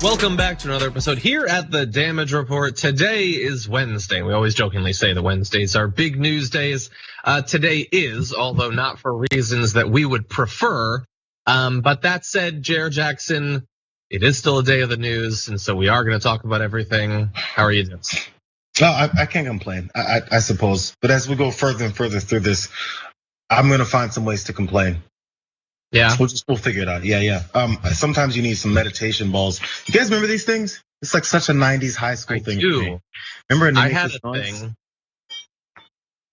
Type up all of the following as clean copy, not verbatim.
Welcome back to another episode here at the Damage Report. Today is Wednesday. We always jokingly say that Wednesdays are big news days. Today is, although not for reasons that we would prefer. But that said, Jayar Jackson, it is still a day of the news, and so we are going to talk about everything. How are you doing? Well, I can't complain, I suppose. But as we go further and further through this, I'm going to find some ways to complain. Yeah, we'll figure it out. Yeah. Sometimes you need some meditation balls. You guys remember these things? It's like such a '90s high school thing. I do. Remember? I had a thing.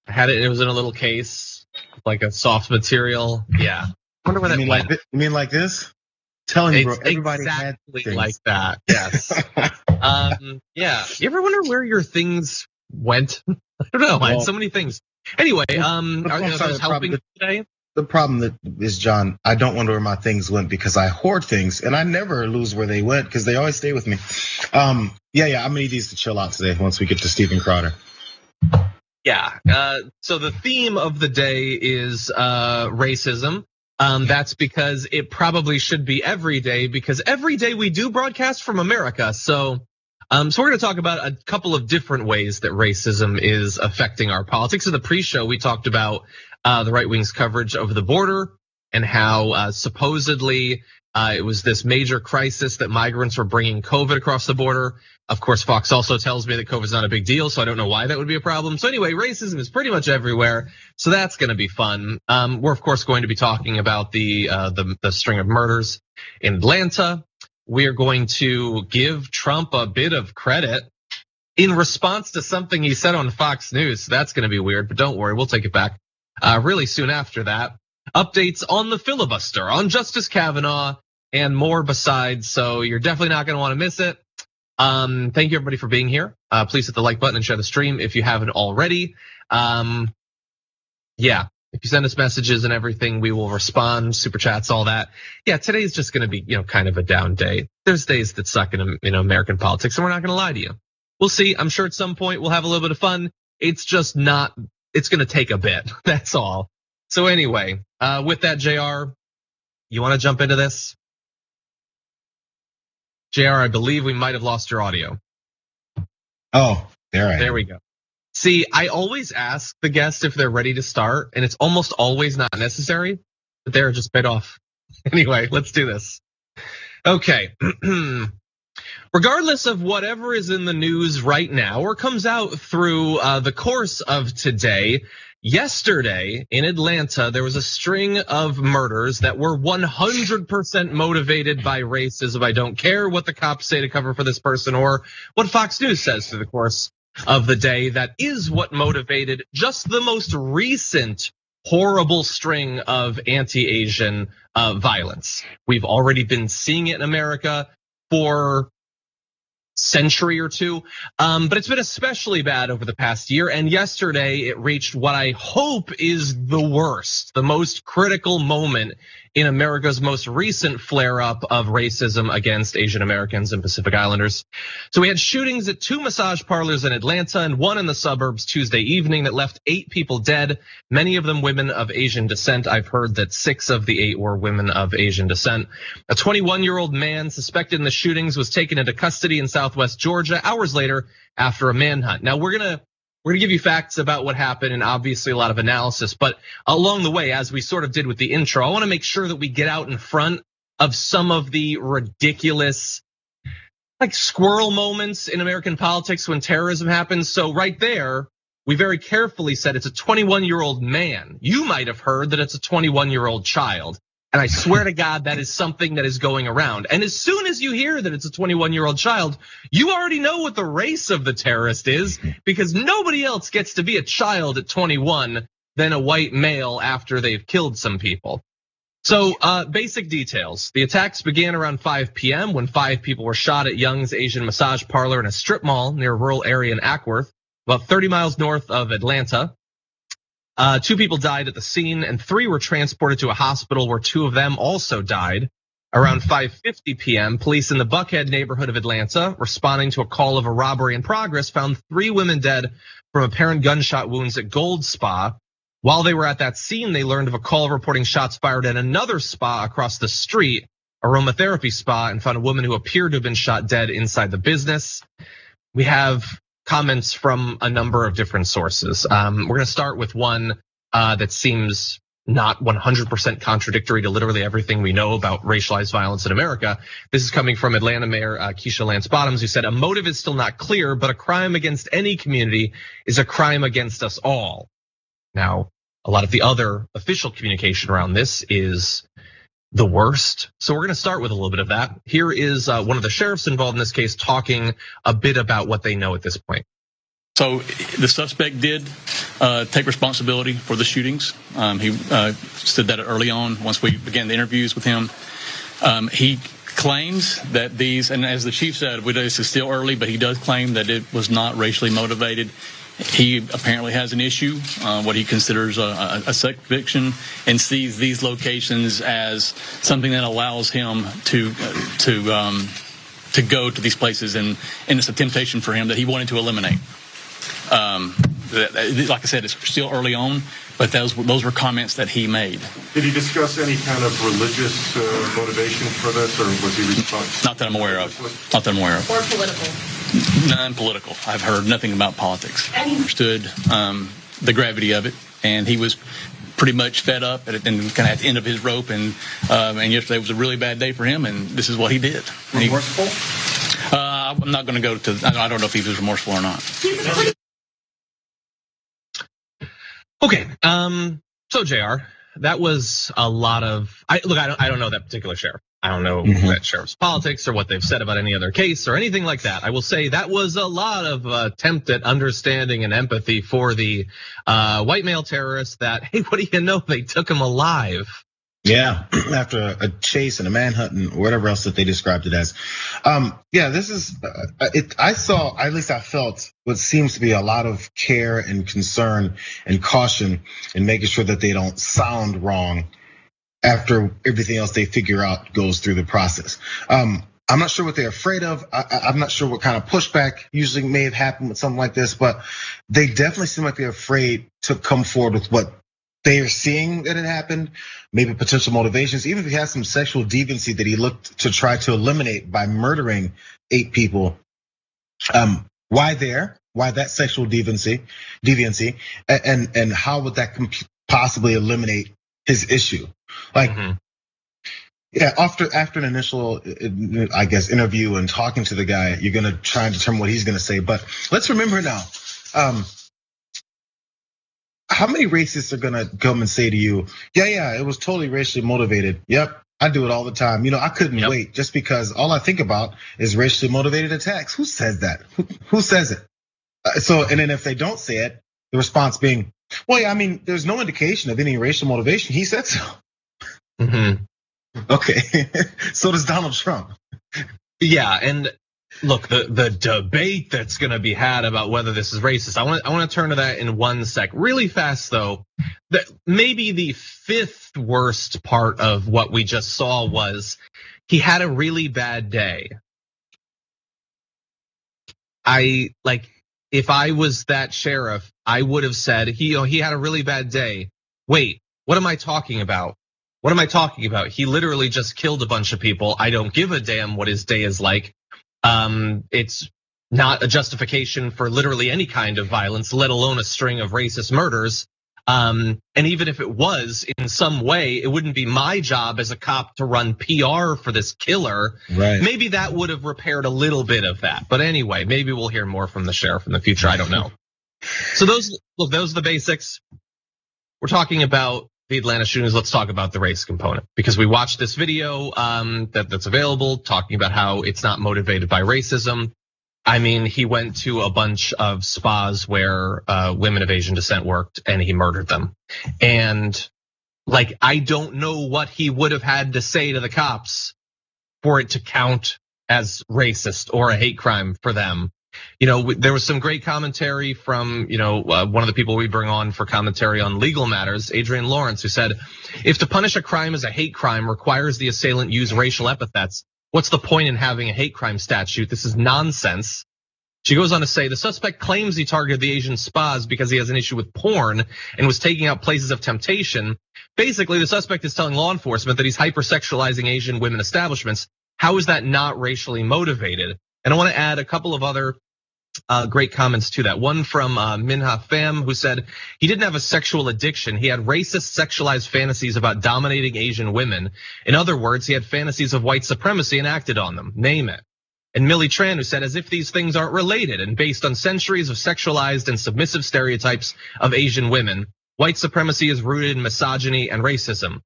I had it. It was in a little case, like a soft material. Yeah. I wonder where that went. You mean like this? Telling you, bro. Everybody exactly had like that. Yes. Yeah. You ever wonder where your things went? I don't know. I had so many things. Anyway, are those helping today? The problem that is, John, I don't wonder where my things went because I hoard things and I never lose where they went because they always stay with me. Yeah, I'm gonna need these to chill out today once we get to Steven Crowder. Yeah, so the theme of the day is racism. That's because it probably should be every day because every day we do broadcast from America. So we're gonna talk about a couple of different ways that racism is affecting our politics. In the pre-show, we talked about the right wing's coverage over the border and how supposedly it was this major crisis that migrants were bringing COVID across the border. Of course, Fox also tells me that COVID is not a big deal, so I don't know why that would be a problem. So anyway, racism is pretty much everywhere, so that's going to be fun. We're of course going to be talking about the string of murders in Atlanta. We are going to give Trump a bit of credit in response to something he said on Fox News. So that's going to be weird, but don't worry, we'll take it back. Really soon after that, updates on the filibuster, on Justice Kavanaugh, and more besides. So you're definitely not going to want to miss it. Thank you everybody for being here. Please hit the like button and share the stream if you haven't already. Yeah, if you send us messages and everything, we will respond. Super chats, all that. Yeah, today's just going to be kind of a down day. There's days that suck in American politics, and we're not going to lie to you. We'll see. I'm sure at some point we'll have a little bit of fun. It's just not. It's gonna take a bit, that's all. So anyway, with that, Jayar, you wanna jump into this? Jayar, I believe we might have lost your audio. Oh, there we go. See, I always ask the guests if they're ready to start, and it's almost always not necessary, but they're just bit off. Anyway, let's do this. Okay. Regardless of whatever is in the news right now or comes out through the course of today, yesterday in Atlanta, there was a string of murders that were 100% motivated by racism. I don't care what the cops say to cover for this person or what Fox News says through the course of the day. That is what motivated just the most recent horrible string of anti-Asian violence. We've already been seeing it in America for century or two, but it's been especially bad over the past year. And yesterday it reached what I hope is the worst, the most critical moment in America's most recent flare-up of racism against Asian Americans and Pacific Islanders. So we had shootings at 2 massage parlors in Atlanta and 1 in the suburbs Tuesday evening that left 8 people dead, many of them women of Asian descent. I've heard that 6 of the 8 were women of Asian descent. A 21-year-old man suspected in the shootings was taken into custody in Southwest Georgia hours later after a manhunt. Now we're gonna give you facts about what happened and obviously a lot of analysis, but along the way, as we sort of did with the intro, I wanna make sure that we get out in front of some of the ridiculous, like squirrel moments in American politics when terrorism happens. So right there, we very carefully said it's a 21-year-old man. You might have heard that it's a 21-year-old child. And I swear to God, that is something that is going around. And as soon as you hear that it's a 21-year-old child, you already know what the race of the terrorist is, because nobody else gets to be a child at 21 than a white male after they've killed some people. So basic details. The attacks began around 5 p.m. when 5 people were shot at Young's Asian massage parlor in a strip mall near a rural area in Ackworth, about 30 miles north of Atlanta. 2 people died at the scene and 3 were transported to a hospital where 2 of them also died. Around 5:50 p.m., police in the Buckhead neighborhood of Atlanta, responding to a call of a robbery in progress, found 3 women dead from apparent gunshot wounds at Gold Spa. While they were at that scene, they learned of a call reporting shots fired at another spa across the street. aromatherapy spa and found a woman who appeared to have been shot dead inside the business. We have comments from a number of different sources. We're gonna start with one that seems not 100% contradictory to literally everything we know about racialized violence in America. This is coming from Atlanta Mayor Keisha Lance Bottoms, who said, a motive is still not clear, but a crime against any community is a crime against us all. Now, a lot of the other official communication around this is the worst. So we're gonna start with a little bit of that. Here is one of the sheriffs involved in this case talking a bit about what they know at this point. So the suspect did take responsibility for the shootings. He said that early on once we began the interviews with him. He claims that these, and as the chief said, this is still early, but he does claim that it was not racially motivated. He apparently has an issue, what he considers a sex addiction, and sees these locations as something that allows him to go to these places, and it's a temptation for him that he wanted to eliminate. Like I said, it's still early on, but those were comments that he made. Did he discuss any kind of religious motivation for this, or was he responsible? Not that I'm aware of. Not that I'm aware of. Or political? Non-political. I've heard nothing about politics. He understood the gravity of it, and he was pretty much fed up and kind of at the end of his rope. And yesterday was a really bad day for him, and this is what he did. Remorseful? I'm not going to go to. I don't know if he was remorseful or not. Okay, so Jayar, that was a lot of. I don't know that particular sheriff. I don't know that sheriff's politics or what they've said about any other case or anything like that. I will say that was a lot of attempt at understanding and empathy for the white male terrorists. That, hey, what do you know? They took him alive. Yeah, after a chase and a manhunt and whatever else that they described it as. Yeah, this is, I saw, at least I felt what seems to be a lot of care and concern and caution in making sure that they don't sound wrong after everything else they figure out goes through the process. I'm not sure what they're afraid of. I'm not sure what kind of pushback usually may have happened with something like this, but they definitely seem like they're afraid to come forward with what they are seeing that it happened, maybe potential motivations, even if he has some sexual deviancy that he looked to try to eliminate by murdering 8 people. Why that sexual deviancy, and how would that possibly eliminate his issue? Like, yeah, after an initial, I guess, interview and talking to the guy, you're gonna try and determine what he's gonna say. But let's remember now, how many racists are gonna come and say to you, yeah, it was totally racially motivated. Yep, I do it all the time. I couldn't wait just because all I think about is racially motivated attacks. Who says that? Who says it? So, and then if they don't say it, the response being, well, yeah, I mean, there's no indication of any racial motivation. He said so. Okay, so does Donald Trump. Yeah, and look, the debate that's gonna be had about whether this is racist, I want to turn to that in one sec. Really fast though, that maybe the 5th worst part of what we just saw was he had a really bad day. If I was that sheriff, I would have said he had a really bad day. Wait, what am I talking about? What am I talking about? He literally just killed a bunch of people. I don't give a damn what his day is like. It's not a justification for literally any kind of violence, let alone a string of racist murders. And even if it was in some way, it wouldn't be my job as a cop to run PR for this killer. Right. Maybe that would have repaired a little bit of that. But anyway, maybe we'll hear more from the sheriff in the future. I don't know. So those are the basics. We're talking about the Atlanta shootings. Let's talk about the race component, because we watched this video that's available talking about how it's not motivated by racism. I mean, he went to a bunch of spas where women of Asian descent worked and he murdered them. And I don't know what he would have had to say to the cops for it to count as racist or a hate crime for them. There was some great commentary from, one of the people we bring on for commentary on legal matters, Adrienne Lawrence, who said, if to punish a crime as a hate crime requires the assailant use racial epithets, what's the point in having a hate crime statute? This is nonsense. She goes on to say, the suspect claims he targeted the Asian spas because he has an issue with porn and was taking out places of temptation. basically the suspect is telling law enforcement that he's hypersexualizing Asian women establishments. How is that not racially motivated? And I want to add a couple of other great comments to that. One from Minha Pham, who said he didn't have a sexual addiction. He had racist sexualized fantasies about dominating Asian women. In other words, he had fantasies of white supremacy and acted on them. Name it. And Millie Tran, who said as if these things aren't related and based on centuries of sexualized and submissive stereotypes of Asian women, white supremacy is rooted in misogyny and racism.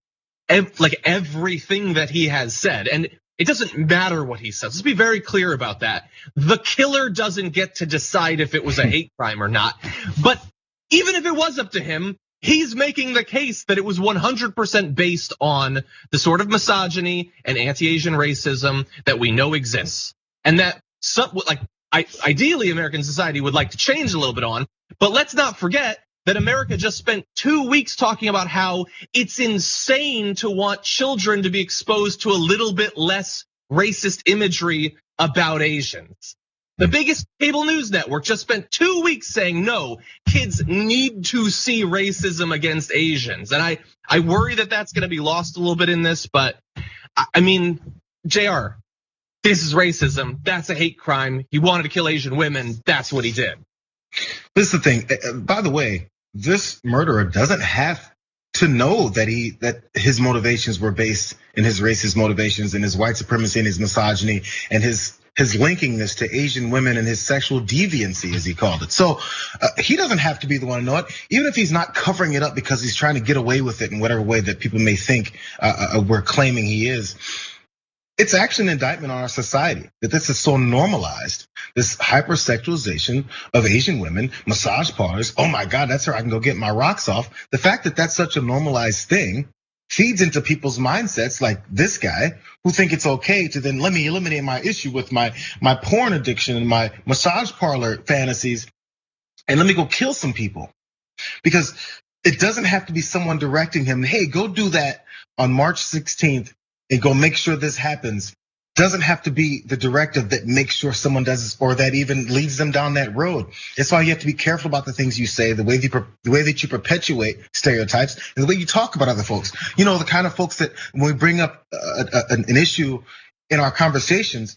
Like everything that he has said, and it doesn't matter what he says. Let's be very clear about that. The killer doesn't get to decide if it was a hate crime or not. But even if it was up to him, he's making the case that it was 100% based on the sort of misogyny and anti-Asian racism that we know exists. And that ideally American society would like to change a little bit on, but let's not forget that America just spent 2 weeks talking about how it's insane to want children to be exposed to a little bit less racist imagery about Asians. The biggest cable news network just spent 2 weeks saying, no, kids need to see racism against Asians. And I worry that that's gonna be lost a little bit in this, but I mean, Jayar, this is racism, that's a hate crime. He wanted to kill Asian women, that's what he did. This is the thing, by the way, this murderer doesn't have to know that his motivations were based in his racist motivations and his white supremacy and his misogyny and his linking this to Asian women and his sexual deviancy, as he called it. So he doesn't have to be the one to know it, even if he's not covering it up because he's trying to get away with it in whatever way that people may think we're claiming he is. It's actually an indictment on our society that this is so normalized, this hypersexualization of Asian women, massage parlors. Oh my God, that's where I can go get my rocks off. The fact that that's such a normalized thing feeds into people's mindsets like this guy who think it's okay to then let me eliminate my issue with my porn addiction and my massage parlor fantasies and let me go kill some people. Because it doesn't have to be someone directing him, hey, go do that on March 16th. And go make sure this happens. Doesn't have to be the directive that makes sure someone does this or that even leads them down that road. That's why you have to be careful about the things you say, the way that you perpetuate stereotypes, and the way you talk about other folks. You know, the kind of folks that when we bring up an issue in our conversations,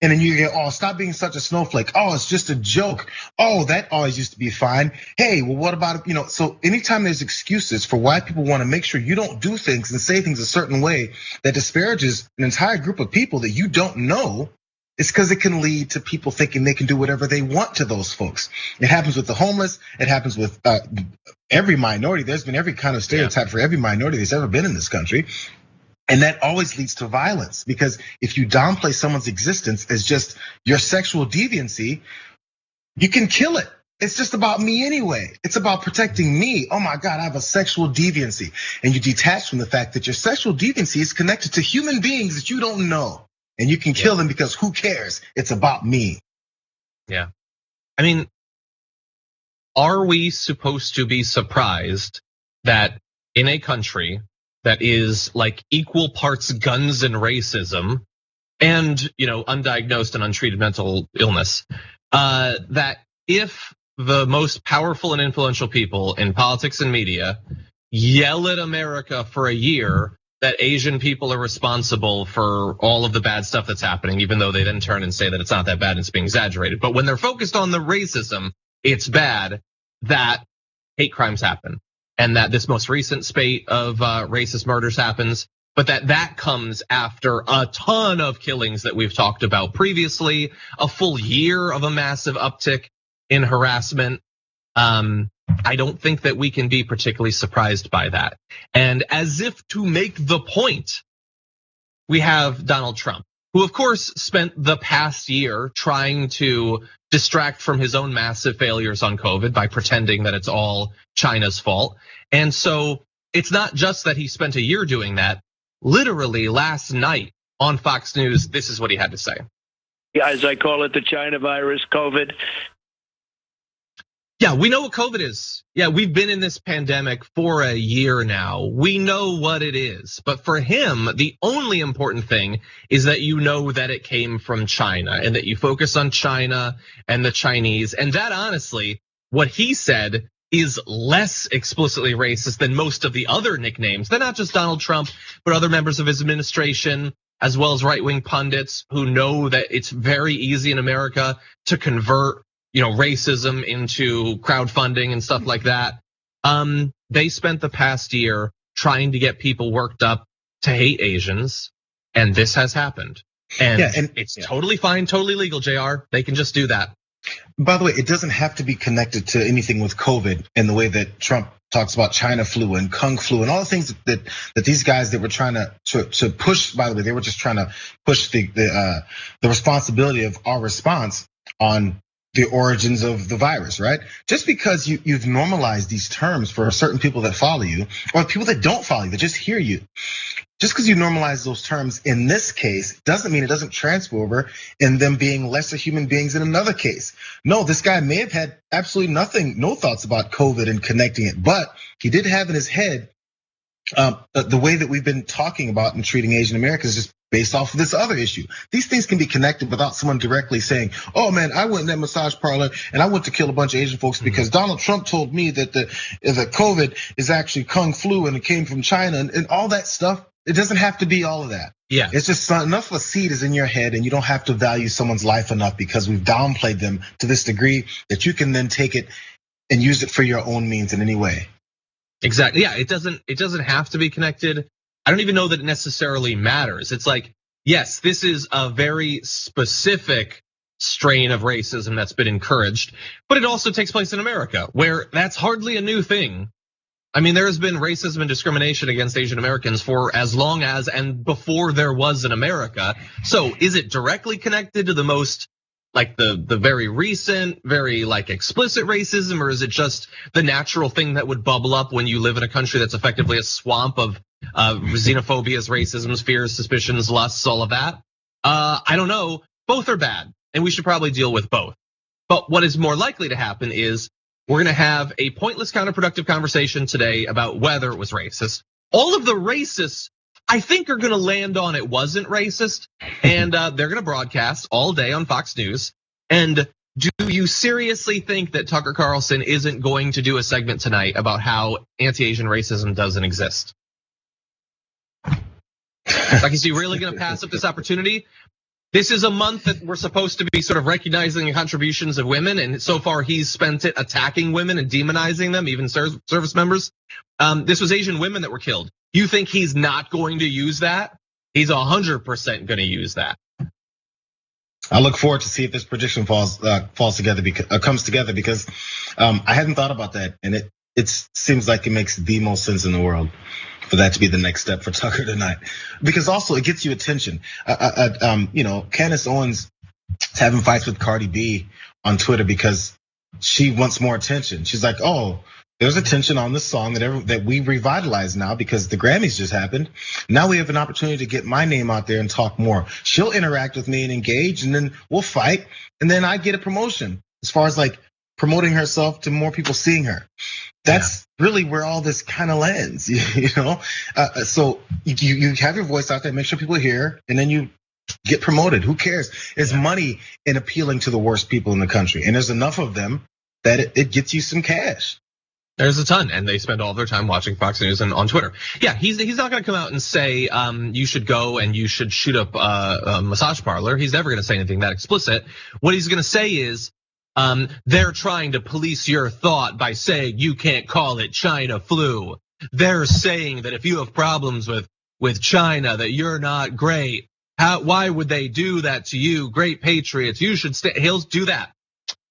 and then you get, oh, stop being such a snowflake. Oh, it's just a joke. Oh, that always used to be fine. Hey, well, what about, so anytime there's excuses for why people want to make sure you don't do things and say things a certain way that disparages an entire group of people that you don't know, it's because it can lead to people thinking they can do whatever they want to those folks. It happens with the homeless. It happens with every minority. There's been every kind of stereotype for every minority that's ever been in this country. And that always leads to violence, because if you downplay someone's existence as just your sexual deviancy, you can kill it. It's just about me anyway. It's about protecting me. Oh my God, I have a sexual deviancy. And you detach from the fact that your sexual deviancy is connected to human beings that you don't know. And you can kill them because who cares? It's about me. Yeah. I mean, are we supposed to be surprised that in a country that is like equal parts guns and racism and, undiagnosed and untreated mental illness, that if the most powerful and influential people in politics and media yell at America for a year that Asian people are responsible for all of the bad stuff that's happening, even though they then turn and say that it's not that bad and it's being exaggerated. But when they're focused on the racism, it's bad, that hate crimes happen. And that this most recent spate of racist murders happens, but that comes after a ton of killings that we've talked about previously, a full year of a massive uptick in harassment. I don't think that we can be particularly surprised by that. And as if to make the point, we have Donald Trump, who of course spent the past year trying to distract from his own massive failures on COVID by pretending that it's all China's fault. And so it's not just that he spent a year doing that. Literally last night on Fox News, this is what he had to say. As I call it, the China virus, COVID. Yeah, we know what COVID is. Yeah, we've been in this pandemic for a year now. We know what it is. But for him, the only important thing is that you know that it came from China and that you focus on China and the Chinese. And that honestly, what he said is less explicitly racist than most of the other nicknames. They're not just Donald Trump, but other members of his administration, as well as right-wing pundits who know that it's very easy in America to convert, racism into crowdfunding and stuff like that. They spent the past year trying to get people worked up to hate Asians, and this has happened. And it's totally fine, totally legal, Jayar. They can just do that. By the way, it doesn't have to be connected to anything with COVID in the way that Trump talks about China flu and Kung flu and all the things that these guys that were trying to push. By the way, they were just trying to push the responsibility of our response on the origins of the virus, right? Just because you've normalized these terms for certain people that follow you or people that don't follow you, that just hear you. Just because you normalize those terms in this case doesn't mean it doesn't transfer over in them being lesser human beings in another case. No, this guy may have had absolutely no thoughts about COVID and connecting it, but he did have in his head the way that we've been talking about and treating Asian Americans just based off of this other issue. These things can be connected without someone directly saying, oh man, I went in that massage parlor and I went to kill a bunch of Asian folks because Donald Trump told me that the COVID is actually Kung flu and it came from China and all that stuff. It doesn't have to be all of that. Yeah. It's just enough of a seed is in your head and you don't have to value someone's life enough because we've downplayed them to this degree that you can then take it and use it for your own means in any way. Exactly. Yeah, it doesn't have to be connected. I don't even know that it necessarily matters. It's like, yes, this is a very specific strain of racism that's been encouraged, but it also takes place in America where that's hardly a new thing. I mean, there has been racism and discrimination against Asian Americans for as long as and before there was an America. So is it directly connected to the most, like the very recent, very like explicit racism, or is it just the natural thing that would bubble up when you live in a country that's effectively a swamp of xenophobias, racisms, fears, suspicions, lusts, all of that? I don't know. Both are bad, and we should probably deal with both. But what is more likely to happen is we're gonna have a pointless, counterproductive conversation today about whether it was racist. All of the racists, I think, are gonna land on it wasn't racist, and they're gonna broadcast all day on Fox News. And do you seriously think that Tucker Carlson isn't going to do a segment tonight about how anti-Asian racism doesn't exist? Like, is he really gonna pass up this opportunity? This is a month that we're supposed to be sort of recognizing the contributions of women, and so far he's spent it attacking women and demonizing them, even service members. This was Asian women that were killed. You think he's not going to use that? He's 100% going to use that. I look forward to see if this prediction falls together, comes together, because I hadn't thought about that, and it seems like it makes the most sense in the world for that to be the next step for Tucker tonight, because also it gets you attention. Candace Owens is having fights with Cardi B on Twitter because she wants more attention. She's like, oh, there's attention on this song that we revitalized now because the Grammys just happened. Now we have an opportunity to get my name out there and talk more. She'll interact with me and engage, and then we'll fight, and then I get a promotion as far as like promoting herself to more people seeing her. That's really where all this kind of lands, So you have your voice out there, make sure people hear, and then you get promoted. Who cares? It's money in appealing to the worst people in the country, and there's enough of them that it gets you some cash. There's a ton, and they spend all their time watching Fox News and on Twitter. Yeah, he's not going to come out and say you should go and you should shoot up a massage parlor. He's never going to say anything that explicit. What he's going to say is, they're trying to police your thought by saying you can't call it China flu. They're saying that if you have problems with China, that you're not great. Why would they do that to you? Great patriots, you should stay. He'll do that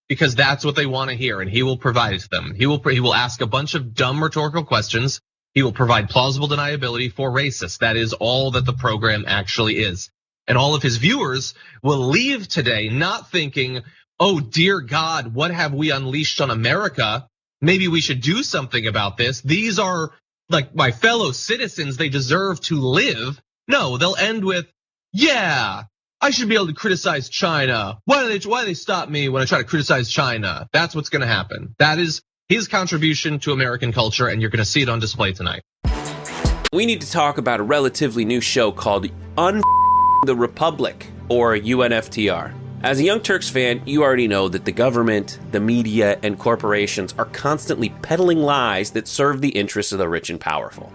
because that's what they want to hear, and he will provide it to them. He will ask a bunch of dumb rhetorical questions. He will provide plausible deniability for racists. That is all that the program actually is. And all of his viewers will leave today not thinking, oh dear God, what have we unleashed on America? Maybe we should do something about this. These are like my fellow citizens, they deserve to live. No, they'll end with, yeah, I should be able to criticize China. Why do they stop me when I try to criticize China? That's what's gonna happen. That is his contribution to American culture, and you're gonna see it on display tonight. We need to talk about a relatively new show called the Republic, or UNFTR. As a Young Turks fan, you already know that the government, the media, and corporations are constantly peddling lies that serve the interests of the rich and powerful.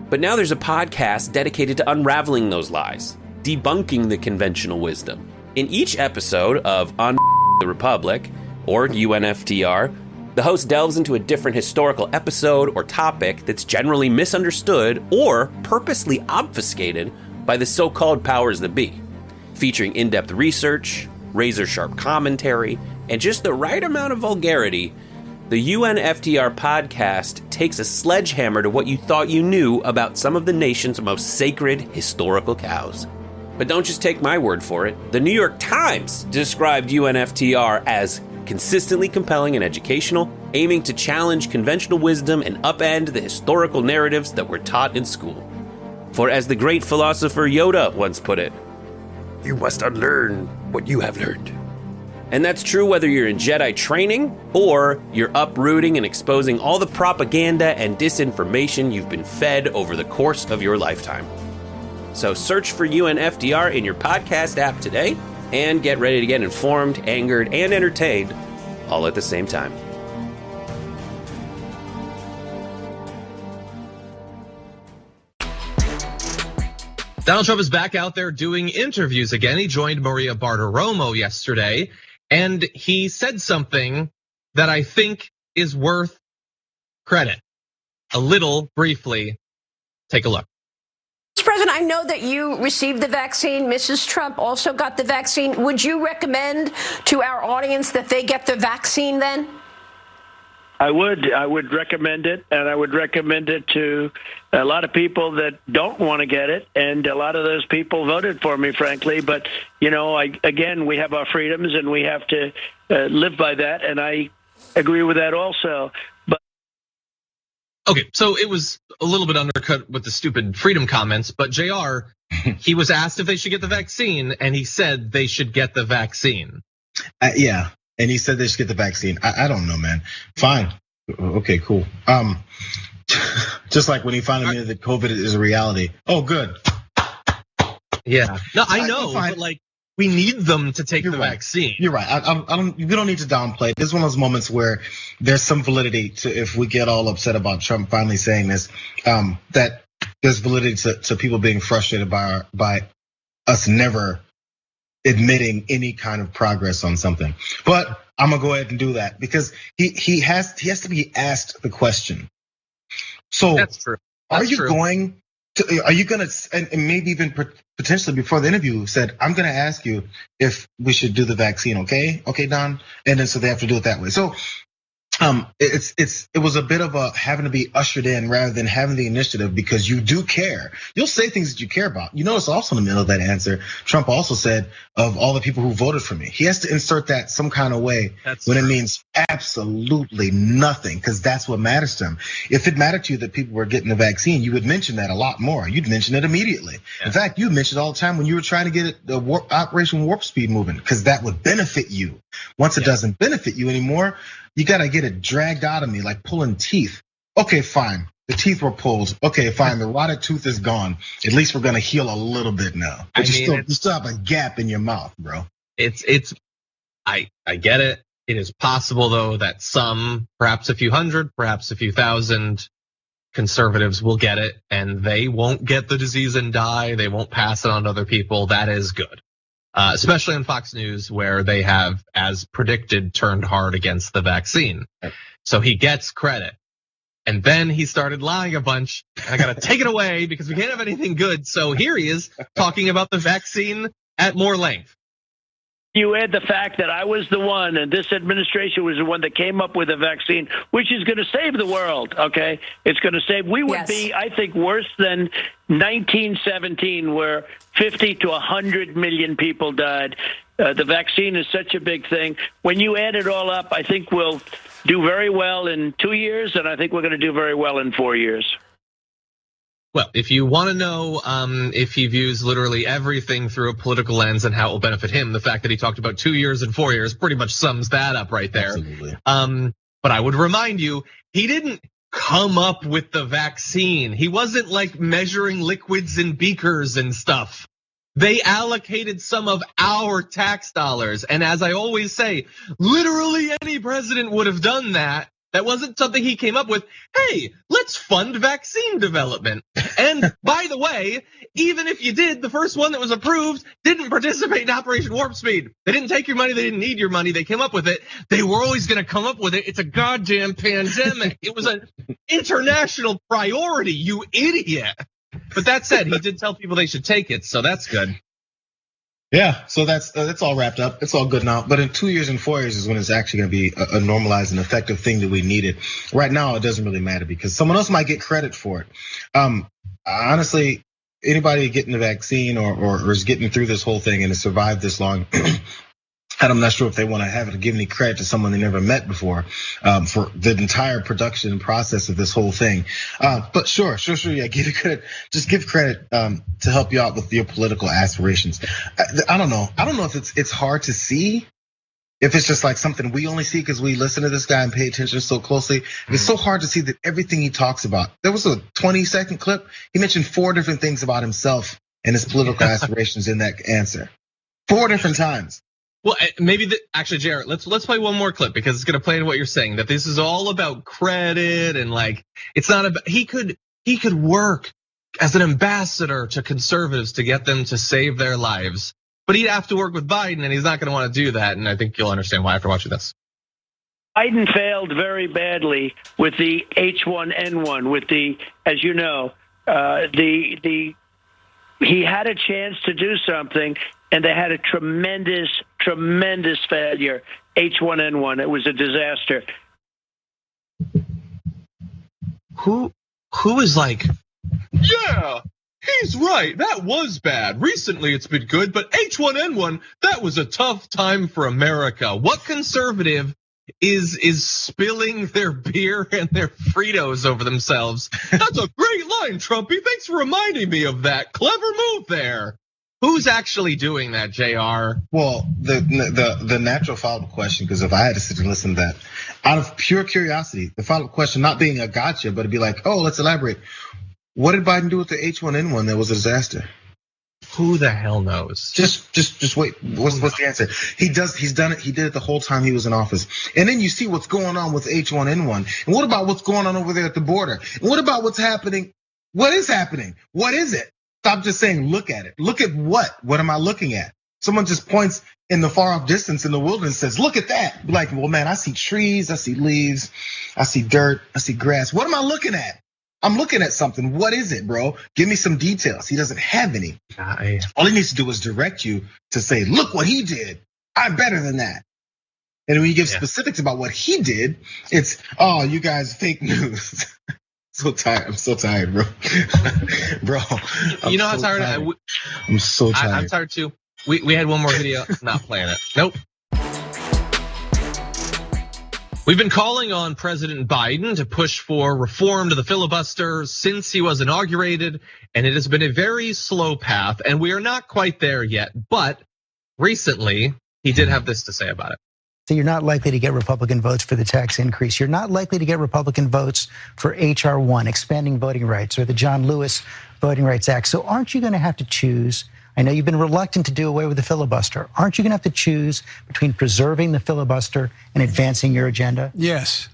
But now there's a podcast dedicated to unraveling those lies, debunking the conventional wisdom. In each episode of On the Republic, or UNFTR, the host delves into a different historical episode or topic that's generally misunderstood or purposely obfuscated by the so-called powers that be, featuring in-depth research, razor-sharp commentary, and just the right amount of vulgarity. The UNFTR podcast takes a sledgehammer to what you thought you knew about some of the nation's most sacred historical cows. But don't just take my word for it. The New York Times described UNFTR as consistently compelling and educational, aiming to challenge conventional wisdom and upend the historical narratives that were taught in school. For as the great philosopher Yoda once put it, you must unlearn what you have learned. And that's true whether you're in Jedi training or you're uprooting and exposing all the propaganda and disinformation you've been fed over the course of your lifetime. So search for UNFTR in your podcast app today and get ready to get informed, angered, and entertained all at the same time. Donald Trump is back out there doing interviews again. He joined Maria Bartiromo yesterday, and he said something that I think is worth credit. A little briefly, take a look. Mr. President, I know that you received the vaccine. Mrs. Trump also got the vaccine. Would you recommend to our audience that they get the vaccine then? I would recommend it, and I would recommend it to a lot of people that don't want to get it, and a lot of those people voted for me, frankly. But, you know, again, we have our freedoms, and we have to live by that, and I agree with that also. But okay, so it was a little bit undercut with the stupid freedom comments, but Jayar, he was asked if they should get the vaccine, and he said they should get the vaccine. Yeah. And he said they should get the vaccine. I don't know, man. Fine. Okay, cool. Just like when he finally admitted that COVID is a reality. Oh, good. Yeah. No, I know, but like we need them to take the vaccine. You're right. We don't need to downplay it. This is one of those moments where there's some validity to, if we get all upset about Trump finally saying this, that there's validity to people being frustrated by us never admitting any kind of progress on something. But I'm gonna go ahead and do that because he has to be asked the question. So that's true. Are you gonna, and maybe even potentially before the interview said, I'm gonna ask you if we should do the vaccine, okay? Okay, Don. And then so they have to do it that way. So it was a bit of a having to be ushered in rather than having the initiative because you do care. You'll say things that you care about. You notice also in the middle of that answer, Trump also said of all the people who voted for me. He has to insert that some kind of way when it means absolutely nothing because that's what matters to him. If it mattered to you that people were getting the vaccine, you would mention that a lot more. You'd mention it immediately. Yeah. In fact, you mentioned all the time when you were trying to get Operation Warp Speed moving because that would benefit you. Once it doesn't benefit you anymore, you gotta get it dragged out of me like pulling teeth. Okay, fine. The teeth were pulled. Okay, fine. The rotted tooth is gone. At least we're gonna heal a little bit now. But you still have a gap in your mouth, bro. I get it. It is possible though that some, perhaps a few hundred, perhaps a few thousand conservatives will get it and they won't get the disease and die. They won't pass it on to other people. That is good. Especially on Fox News, where they have, as predicted, turned hard against the vaccine. So he gets credit. And then he started lying a bunch. And I gotta take it away because we can't have anything good. So here he is talking about the vaccine at more length. You add the fact that I was the one, and this administration was the one that came up with a vaccine, which is going to save the world, okay? It's going to save. We would be, I think, worse than 1917, where 50 to 100 million people died. The vaccine is such a big thing. When you add it all up, I think we'll do very well in 2 years, and I think we're going to do very well in 4 years. Well, if you want to know if he views literally everything through a political lens and how it will benefit him, the fact that he talked about 2 years and 4 years pretty much sums that up right there. Absolutely. But I would remind you, he didn't come up with the vaccine. He wasn't like measuring liquids in beakers and stuff. They allocated some of our tax dollars. And as I always say, literally any president would have done that. That wasn't something he came up with. Hey, let's fund vaccine development. And by the way, even if you did, the first one that was approved didn't participate in Operation Warp Speed. They didn't take your money. They didn't need your money. They came up with it. They were always going to come up with it. It's a goddamn pandemic. It was an international priority, you idiot. But that said, he did tell people they should take it, so that's good. Yeah, so that's all wrapped up. It's all good now. But in 2 years and 4 years is when it's actually going to be a normalized and effective thing that we needed. Right now, it doesn't really matter because someone else might get credit for it. Honestly, anybody getting the vaccine or is getting through this whole thing and has survived this long, and I'm not sure if they want to have it give any credit to someone they never met before for the entire production process of this whole thing. But sure, yeah, give it credit. Just give credit to help you out with your political aspirations. I don't know if it's hard to see. If it's just like something we only see because we listen to this guy and pay attention so closely. It's so hard to see that everything he talks about. There was a 20-second clip. He mentioned 4 different things about himself and his political aspirations in that answer. 4 different times. Well, maybe actually, Jayar, let's play one more clip because it's going to play into what you're saying, that this is all about credit and like it's not about. He could work as an ambassador to conservatives to get them to save their lives, but he'd have to work with Biden, and he's not going to want to do that. And I think you'll understand why after watching this. Biden failed very badly with the H1N1, with the, as you know, he had a chance to do something. And they had a tremendous failure. H1N1, it was a disaster. Who is like, yeah, he's right. That was bad. Recently it's been good, but H1N1, that was a tough time for America. What conservative is spilling their beer and their Fritos over themselves? That's a great line, Trumpy. Thanks for reminding me of that. Clever move there. Who's actually doing that, Jayar? Well, the natural follow-up question, because if I had to sit and listen to that, out of pure curiosity, the follow-up question not being a gotcha, but it'd be like, oh, let's elaborate. What did Biden do with the H1N1 that was a disaster? Who the hell knows? Just wait. What's the answer? He's done it. He did it the whole time he was in office. And then you see what's going on with H1N1. And what about what's going on over there at the border? And what about what's happening? What is happening? What is it? Stop just saying, look at it. Look at what? What am I looking at? Someone just points in the far off distance in the wilderness and says, look at that. Be like, well, man, I see trees, I see leaves, I see dirt, I see grass. What am I looking at? I'm looking at something. What is it, bro? Give me some details. He doesn't have any. All he needs to do is direct you to say, look what he did. I'm better than that. And when you give specifics about what he did, it's, oh, you guys, fake news. So tired. I'm so tired, bro. Bro, you know how tired I am? I'm so tired. I'm tired too. We had one more video. Not playing it. Nope. We've been calling on President Biden to push for reform to the filibuster since he was inaugurated, and it has been a very slow path, and we are not quite there yet. But recently, he did have this to say about it. So you're not likely to get Republican votes for the tax increase. You're not likely to get Republican votes for H.R. 1, expanding voting rights, or the John Lewis Voting Rights Act. So aren't you going to have to choose? I know you've been reluctant to do away with the filibuster. Aren't you going to have to choose between preserving the filibuster and advancing your agenda? Yes.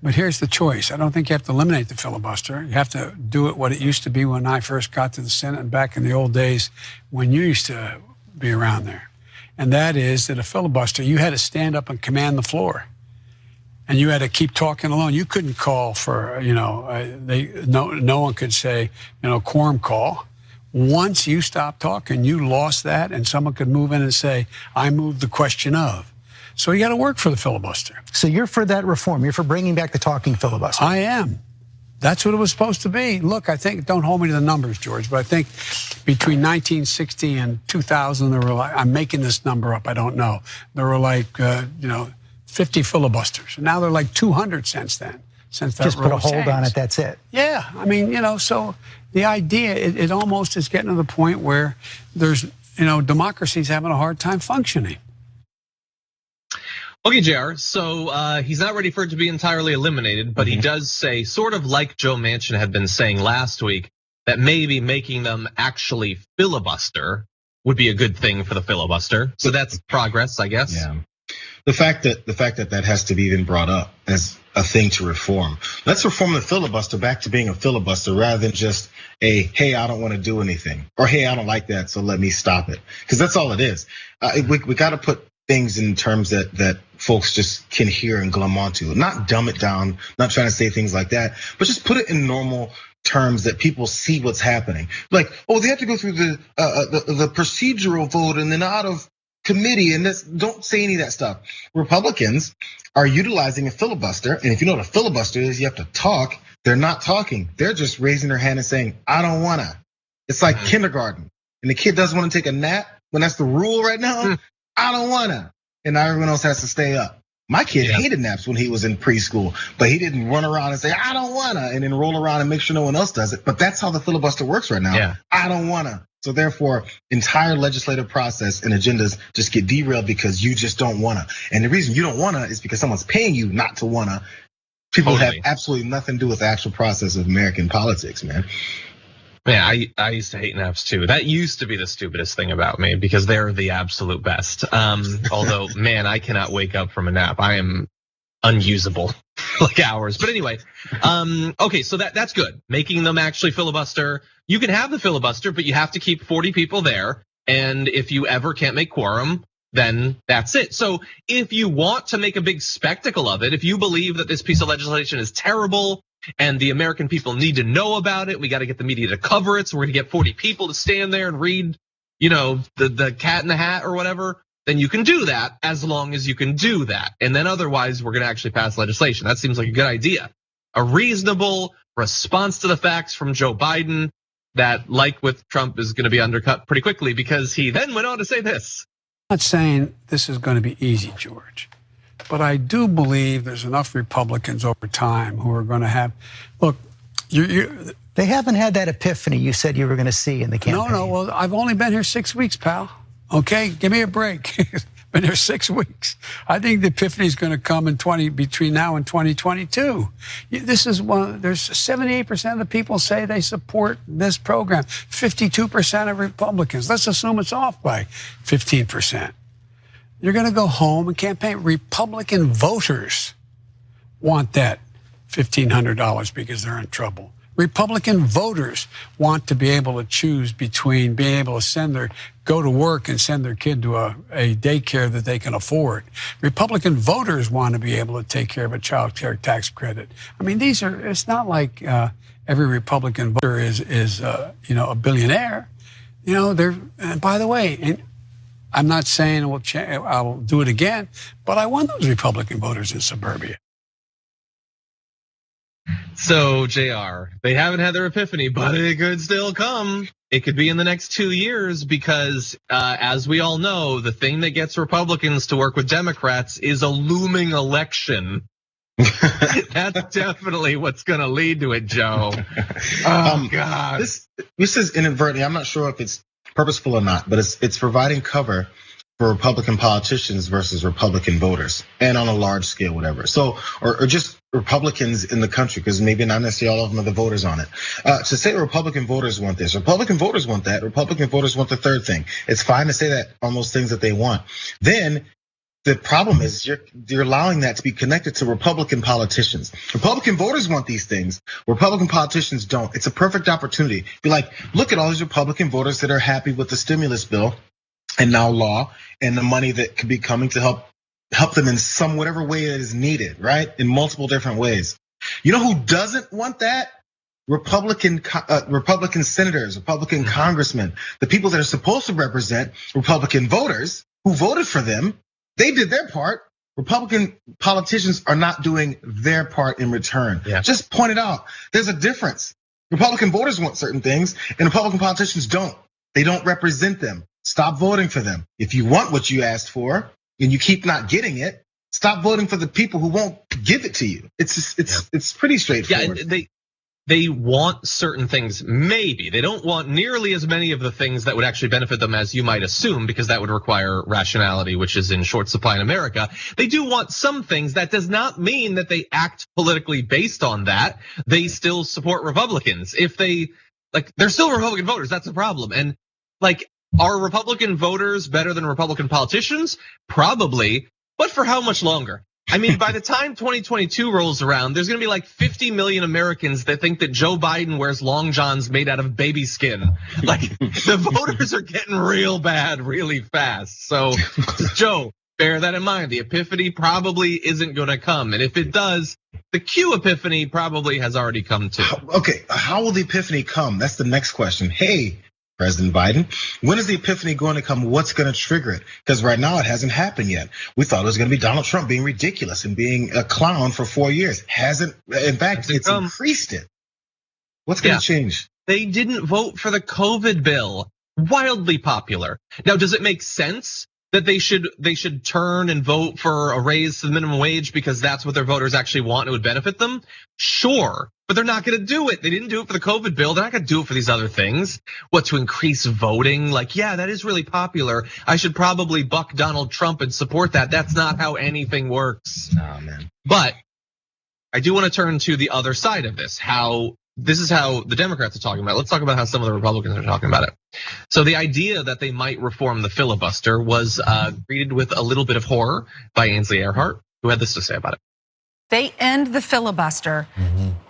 But here's the choice. I don't think you have to eliminate the filibuster. You have to do it what it used to be when I first got to the Senate and back in the old days when you used to be around there. And that is that a filibuster, you had to stand up and command the floor. And you had to keep talking alone. You couldn't call for, no one could say, quorum call. Once you stopped talking, you lost that, and someone could move in and say, I moved the question of. So you got to work for the filibuster. So you're for that reform. You're for bringing back the talking filibuster. I am. That's what it was supposed to be. Look, I think, don't hold me to the numbers, George, but I think between 1960 and 2000, there were like, I'm making this number up, I don't know. There were like, 50 filibusters. Now they're like 200 since then. Since that just put a hold on it, that's it. Yeah, I mean, so the idea, it almost is getting to the point where there's, democracy's having a hard time functioning. Okay, Jayar, so he's not ready for it to be entirely eliminated, but he does say, sort of like Joe Manchin had been saying last week, that maybe making them actually filibuster would be a good thing for the filibuster. So that's progress, I guess. Yeah. The fact that has to be even brought up as a thing to reform. Let's reform the filibuster back to being a filibuster rather than just a, hey, I don't want to do anything, or hey, I don't like that, so let me stop it. Because that's all it is. We got to put things in terms that folks just can hear and glom onto. Not dumb it down, not trying to say things like that, but just put it in normal terms that people see what's happening. Like, oh, they have to go through the procedural vote and then out of committee, and don't say any of that stuff. Republicans are utilizing a filibuster, and if you know what a filibuster is, you have to talk. They're not talking. They're just raising their hand and saying, I don't wanna. It's like kindergarten, and the kid doesn't want to take a nap when that's the rule right now. I don't wanna, and now everyone else has to stay up. My kid hated naps when he was in preschool, but he didn't run around and say, I don't wanna, and then roll around and make sure no one else does it. But that's how the filibuster works right now. Yeah. I don't wanna. So therefore, entire legislative process and agendas just get derailed because you just don't wanna. And the reason you don't wanna is because someone's paying you not to wanna. People have absolutely nothing to do with the actual process of American politics, man. Yeah, I used to hate naps too. That used to be the stupidest thing about me because they're the absolute best. Although, man, I cannot wake up from a nap. I am unusable for like hours. But anyway, okay, so that's good. Making them actually filibuster. You can have the filibuster, but you have to keep 40 people there. And if you ever can't make quorum, then that's it. So if you want to make a big spectacle of it, if you believe that this piece of legislation is terrible and the American people need to know about it, we got to get the media to cover it. So we're gonna get 40 people to stand there and read, the Cat in the Hat or whatever. Then you can do that as long as you can do that. And then otherwise, we're gonna actually pass legislation. That seems like a good idea. A reasonable response to the facts from Joe Biden that, like with Trump, is gonna be undercut pretty quickly because he then went on to say this. I'm not saying this is going to be easy, George, but I do believe there's enough Republicans over time who are going to have, look, they haven't had that epiphany you said you were going to see in the campaign. No, well, I've only been here 6 weeks, pal. Okay, give me a break. Been here 6 weeks. I think the epiphany is going to come between now and 2022. This is there's 78% of the people say they support this program. 52% of Republicans. Let's assume it's off by 15%. You're going to go home and campaign. Republican voters want that $1,500 because they're in trouble. Republican voters want to be able to choose between being able to go to work and send their kid to a daycare that they can afford. Republican voters want to be able to take care of a child care tax credit. I mean, it's not like every Republican voter is a billionaire. And by the way, and I'm not saying I'll do it again, but I want those Republican voters in suburbia. So, Jayar, they haven't had their epiphany, but it could still come. It could be in the next 2 years because, as we all know, the thing that gets Republicans to work with Democrats is a looming election. That's definitely what's going to lead to it, Joe. Oh, God. This is inadvertently, I'm not sure if it's purposeful or not, but it's providing cover for Republican politicians versus Republican voters, and on a large scale, whatever. So, or just Republicans in the country, because maybe not necessarily all of them are the voters on it. To say Republican voters want this, Republican voters want that, Republican voters want the third thing. It's fine to say that on those things that they want. Then the problem is you're allowing that to be connected to Republican politicians. Republican voters want these things. Republican politicians don't. It's a perfect opportunity. Be like, look at all these Republican voters that are happy with the stimulus bill and now law and the money that could be coming to help them in some whatever way that is needed, right? In multiple different ways. You know who doesn't want that? Republican senators, Republican congressmen, the people that are supposed to represent Republican voters who voted for them. They did their part. Republican politicians are not doing their part in return. Yeah. Just point it out. There's a difference. Republican voters want certain things and Republican politicians don't. They don't represent them. Stop voting for them. If you want what you asked for and you keep not getting it, stop voting for the people who won't give it to you. It's pretty straightforward. Yeah, they want certain things, maybe. They don't want nearly as many of the things that would actually benefit them as you might assume, because that would require rationality, which is in short supply in America. They do want some things. That does not mean that they act politically based on that. They still support Republicans. If they Like, they're still Republican voters. That's the problem. And like, are Republican voters better than Republican politicians? Probably, but for how much longer? I mean, by the time 2022 rolls around, there's gonna be like 50 million Americans that think that Joe Biden wears long johns made out of baby skin. Like, the voters are getting real bad really fast. So, Joe, bear that in mind. The epiphany probably isn't gonna come. And if it does, the Q epiphany probably has already come too. Okay, how will the epiphany come? That's the next question. Hey, President Biden, when is the epiphany going to come? What's going to trigger it? Because right now it hasn't happened yet. We thought it was going to be Donald Trump being ridiculous and being a clown for 4 years. Hasn't. In fact, it's increased it. What's going to change? They didn't vote for the COVID bill. Wildly popular. Now, does it make sense that they should turn and vote for a raise to the minimum wage because that's what their voters actually want and it would benefit them? Sure, but they're not gonna do it. They didn't do it for the COVID bill. They're not gonna do it for these other things. What, to increase voting? Like, yeah, that is really popular. I should probably buck Donald Trump and support that. That's not how anything works. Oh, man. But I do wanna turn to the other side of this, this is how the Democrats are talking about it. Let's talk about how some of the Republicans are talking about it. So the idea that they might reform the filibuster was greeted with a little bit of horror by Ainsley Earhardt, who had this to say about it. They end the filibuster.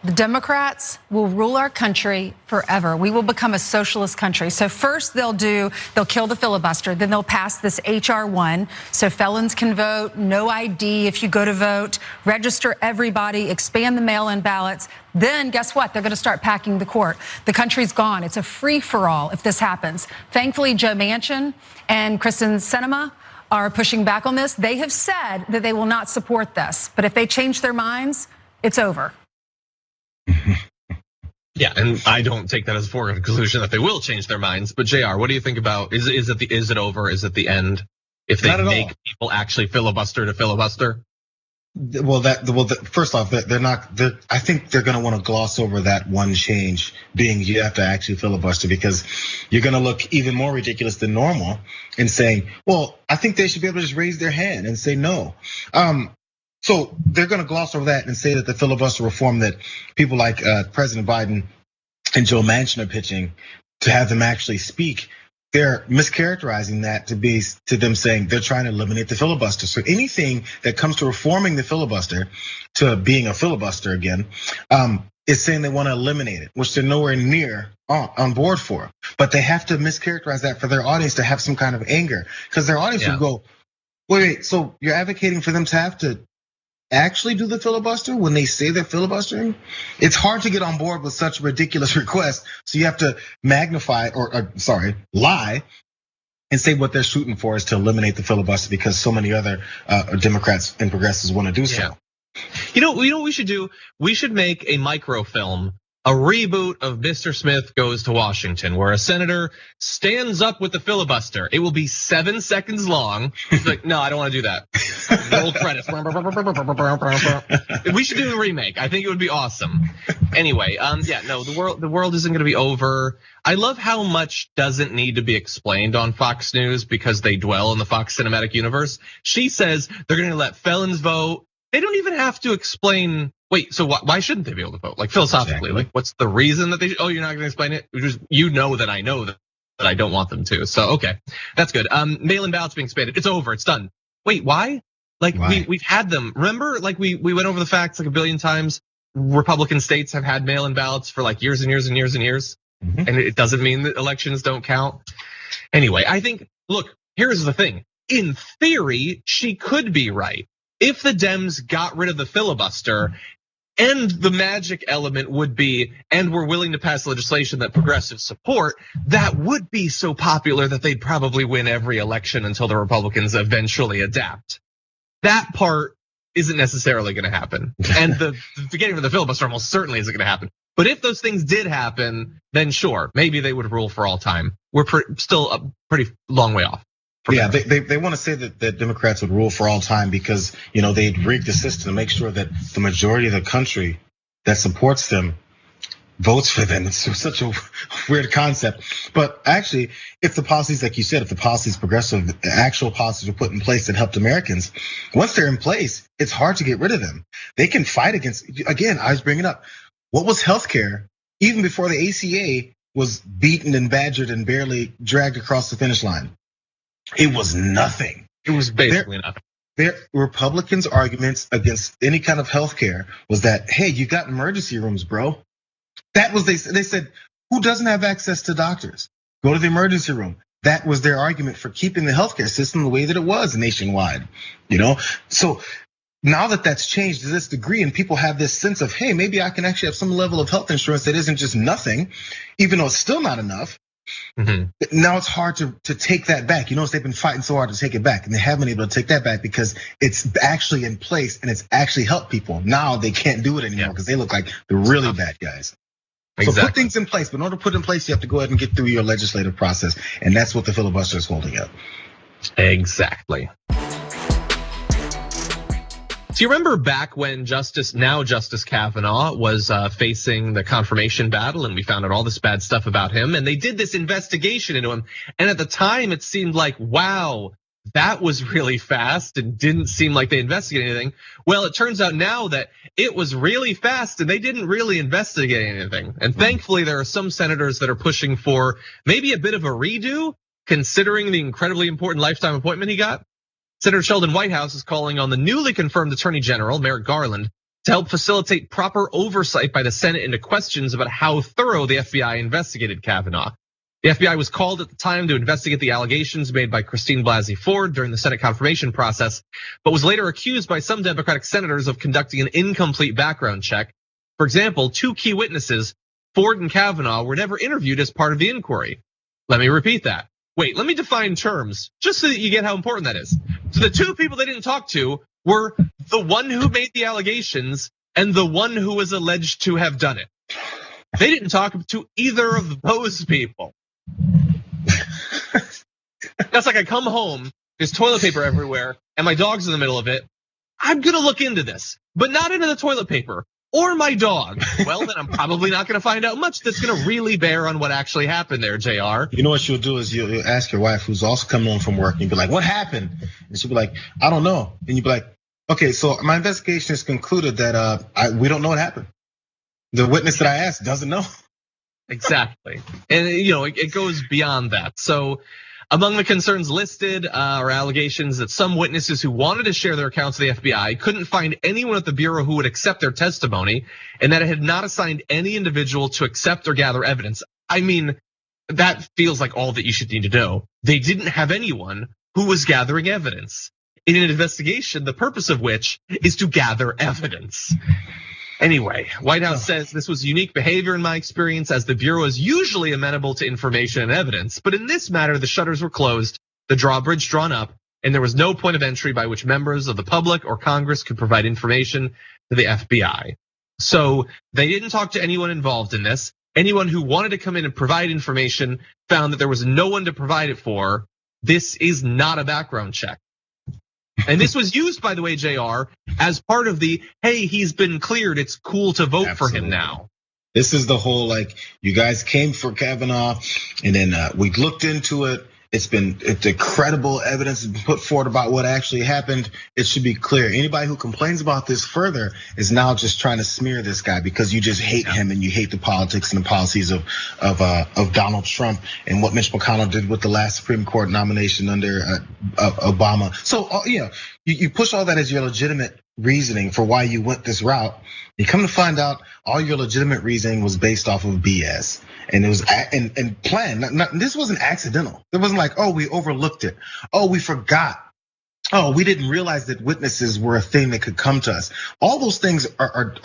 The Democrats will rule our country forever. We will become a socialist country. So first they'll kill the filibuster, then they'll pass this HR 1 so felons can vote, no ID if you go to vote, register everybody, expand the mail-in ballots. Then guess what? They're gonna start packing the court. The country's gone. It's a free-for-all if this happens. Thankfully, Joe Manchin and Kristen Sinema are pushing back on this. They have said that they will not support this, but if they change their minds, it's over. Yeah, and I don't take that as a foregone conclusion that they will change their minds. But Jayar, what do you think about, is it over? Is it the end? If they make people actually filibuster to filibuster? Well, first off, they're not. I think they're going to want to gloss over that one change, being you have to actually filibuster, because you're going to look even more ridiculous than normal in saying, well, I think they should be able to just raise their hand and say no. So they're going to gloss over that and say that the filibuster reform that people like President Biden and Joe Manchin are pitching, to have them actually speak, they're mischaracterizing that to them saying they're trying to eliminate the filibuster. So anything that comes to reforming the filibuster to being a filibuster again, is saying they want to eliminate it, which they're nowhere near on board for. But they have to mischaracterize that for their audience to have some kind of anger, because their audience will go, wait, so you're advocating for them to have to actually do the filibuster when they say they're filibustering? It's hard to get on board with such a ridiculous request. So you have to magnify lie and say what they're shooting for is to eliminate the filibuster because so many other Democrats and progressives want to do so. You know what we should do? We should make a microfilm, a reboot of Mr. Smith Goes to Washington, where a senator stands up with the filibuster. It will be 7 seconds long. He's like, no, I don't want to do that. Roll credits. We should do a remake. I think it would be awesome. Anyway, the world isn't going to be over. I love how much doesn't need to be explained on Fox News because they dwell in the Fox cinematic universe. She says they're going to let felons vote. They don't even have to explain. Wait, so why shouldn't they be able to vote? Like, philosophically, like, what's the reason that they? Oh, you're not going to explain it? You know that I know that I don't want them to. So okay, that's good. Mail-in ballots being expanded. It's over. It's done. Wait, why? Like, we've had them. Remember, like we went over the facts like a billion times. Republican states have had mail-in ballots for like years and years and years and years, and it doesn't mean that elections don't count. Anyway, I think. Look, here's the thing. In theory, she could be right. If the Dems got rid of the filibuster, and the magic element would be, and we're willing to pass legislation that progressives support, that would be so popular that they'd probably win every election until the Republicans eventually adapt. That part isn't necessarily gonna happen. And the getting rid of the filibuster almost certainly isn't gonna happen. But if those things did happen, then sure, maybe they would rule for all time. We're still a pretty long way off. Yeah, they want to say that Democrats would rule for all time because they'd rig the system to make sure that the majority of the country that supports them votes for them. It's such a weird concept. But actually, if the policies, like you said, if the policies progressive, actual policies were put in place that helped Americans, once they're in place, it's hard to get rid of them. They can fight against. Again, I was bringing up what was healthcare even before the ACA was beaten and badgered and barely dragged across the finish line. It was nothing. It was basically nothing. Their Republicans' arguments against any kind of health care was that, hey, you got emergency rooms, bro. That was, they said, who doesn't have access to doctors? Go to the emergency room. That was their argument for keeping the healthcare system the way that it was nationwide, So now that that's changed to this degree and people have this sense of, hey, maybe I can actually have some level of health insurance that isn't just nothing, even though it's still not enough. Mm-hmm. Now it's hard to take that back. They've been fighting so hard to take it back, and they haven't been able to take that back because it's actually in place and it's actually helped people. Now they can't do it anymore because they look like the really bad guys. Exactly. So put things in place, but in order to put in place, you have to go ahead and get through your legislative process, and that's what the filibuster is holding up. Exactly. Do you remember back when Justice Kavanaugh was facing the confirmation battle, and we found out all this bad stuff about him, and they did this investigation into him, and at the time it seemed like, wow, that was really fast and didn't seem like they investigated anything. Well, it turns out now that it was really fast and they didn't really investigate anything. And thankfully, there are some senators that are pushing for maybe a bit of a redo, considering the incredibly important lifetime appointment he got. Senator Sheldon Whitehouse is calling on the newly confirmed Attorney General, Merrick Garland, to help facilitate proper oversight by the Senate into questions about how thorough the FBI investigated Kavanaugh. The FBI was called at the time to investigate the allegations made by Christine Blasey Ford during the Senate confirmation process, but was later accused by some Democratic senators of conducting an incomplete background check. For example, two key witnesses, Ford and Kavanaugh, were never interviewed as part of the inquiry. Let me repeat that. Wait, let me define terms, just so that you get how important that is. So the two people they didn't talk to were the one who made the allegations and the one who was alleged to have done it. They didn't talk to either of those people. That's like I come home, there's toilet paper everywhere, and my dog's in the middle of it. I'm gonna look into this, but not into the toilet paper or my dog. Well, then I'm probably not gonna find out much that's gonna really bear on what actually happened there, Jayar. You know what you'll do is you'll ask your wife, who's also coming home from work, and you'll be like, what happened? And she'll be like, I don't know. And you'll be like, okay, so my investigation has concluded that we don't know what happened. The witness that I asked doesn't know. Exactly. And it goes beyond that. So among the concerns listed are allegations that some witnesses who wanted to share their accounts with the FBI couldn't find anyone at the Bureau who would accept their testimony, and that it had not assigned any individual to accept or gather evidence. I mean, that feels like all that you should need to know. They didn't have anyone who was gathering evidence in an investigation, the purpose of which is to gather evidence. Anyway, White House says this was unique behavior in my experience, as the Bureau is usually amenable to information and evidence. But in this matter, the shutters were closed, the drawbridge drawn up, and there was no point of entry by which members of the public or Congress could provide information to the FBI. So they didn't talk to anyone involved in this. Anyone who wanted to come in and provide information found that there was no one to provide it for. This is not a background check. And this was used, by the way, Jayar, as part of the, hey, he's been cleared, it's cool to vote for him now. This is the whole, like, you guys came for Kavanaugh, and then we looked into it. It's credible evidence has been put forward about what actually happened. It should be clear. Anybody who complains about this further is now just trying to smear this guy because you just hate him and you hate the politics and the policies of Donald Trump and what Mitch McConnell did with the last Supreme Court nomination under Obama. So you push all that as your legitimate reasoning for why you went this route. You come to find out all your legitimate reasoning was based off of BS. And it was and planned. This wasn't accidental. It wasn't like, oh, we overlooked it. Oh, we forgot. Oh, we didn't realize that witnesses were a thing that could come to us. All those things are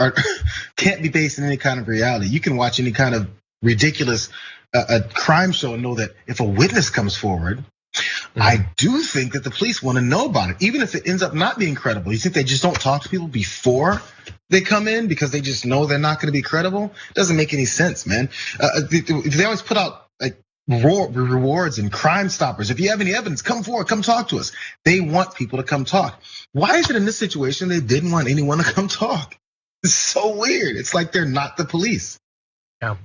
can't be based in any kind of reality. You can watch any kind of ridiculous a crime show and know that if a witness comes forward, I do think that the police want to know about it, even if it ends up not being credible. You think they just don't talk to people before they come in because they just know they're not going to be credible? It doesn't make any sense, man. They always put out like rewards and Crime Stoppers. If you have any evidence, come forward, come talk to us. They want people to come talk. Why is it in this situation they didn't want anyone to come talk? It's so weird. It's like they're not the police. Yeah.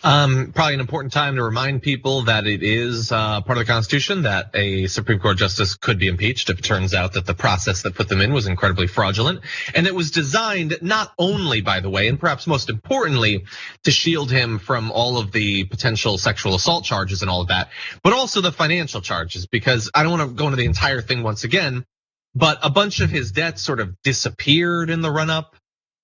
Probably an important time to remind people that it is part of the Constitution that a Supreme Court justice could be impeached if it turns out that the process that put them in was incredibly fraudulent. And it was designed not only, by the way, and perhaps most importantly, to shield him from all of the potential sexual assault charges and all of that, but also the financial charges, because I don't want to go into the entire thing once again, but a bunch of his debts sort of disappeared in the run-up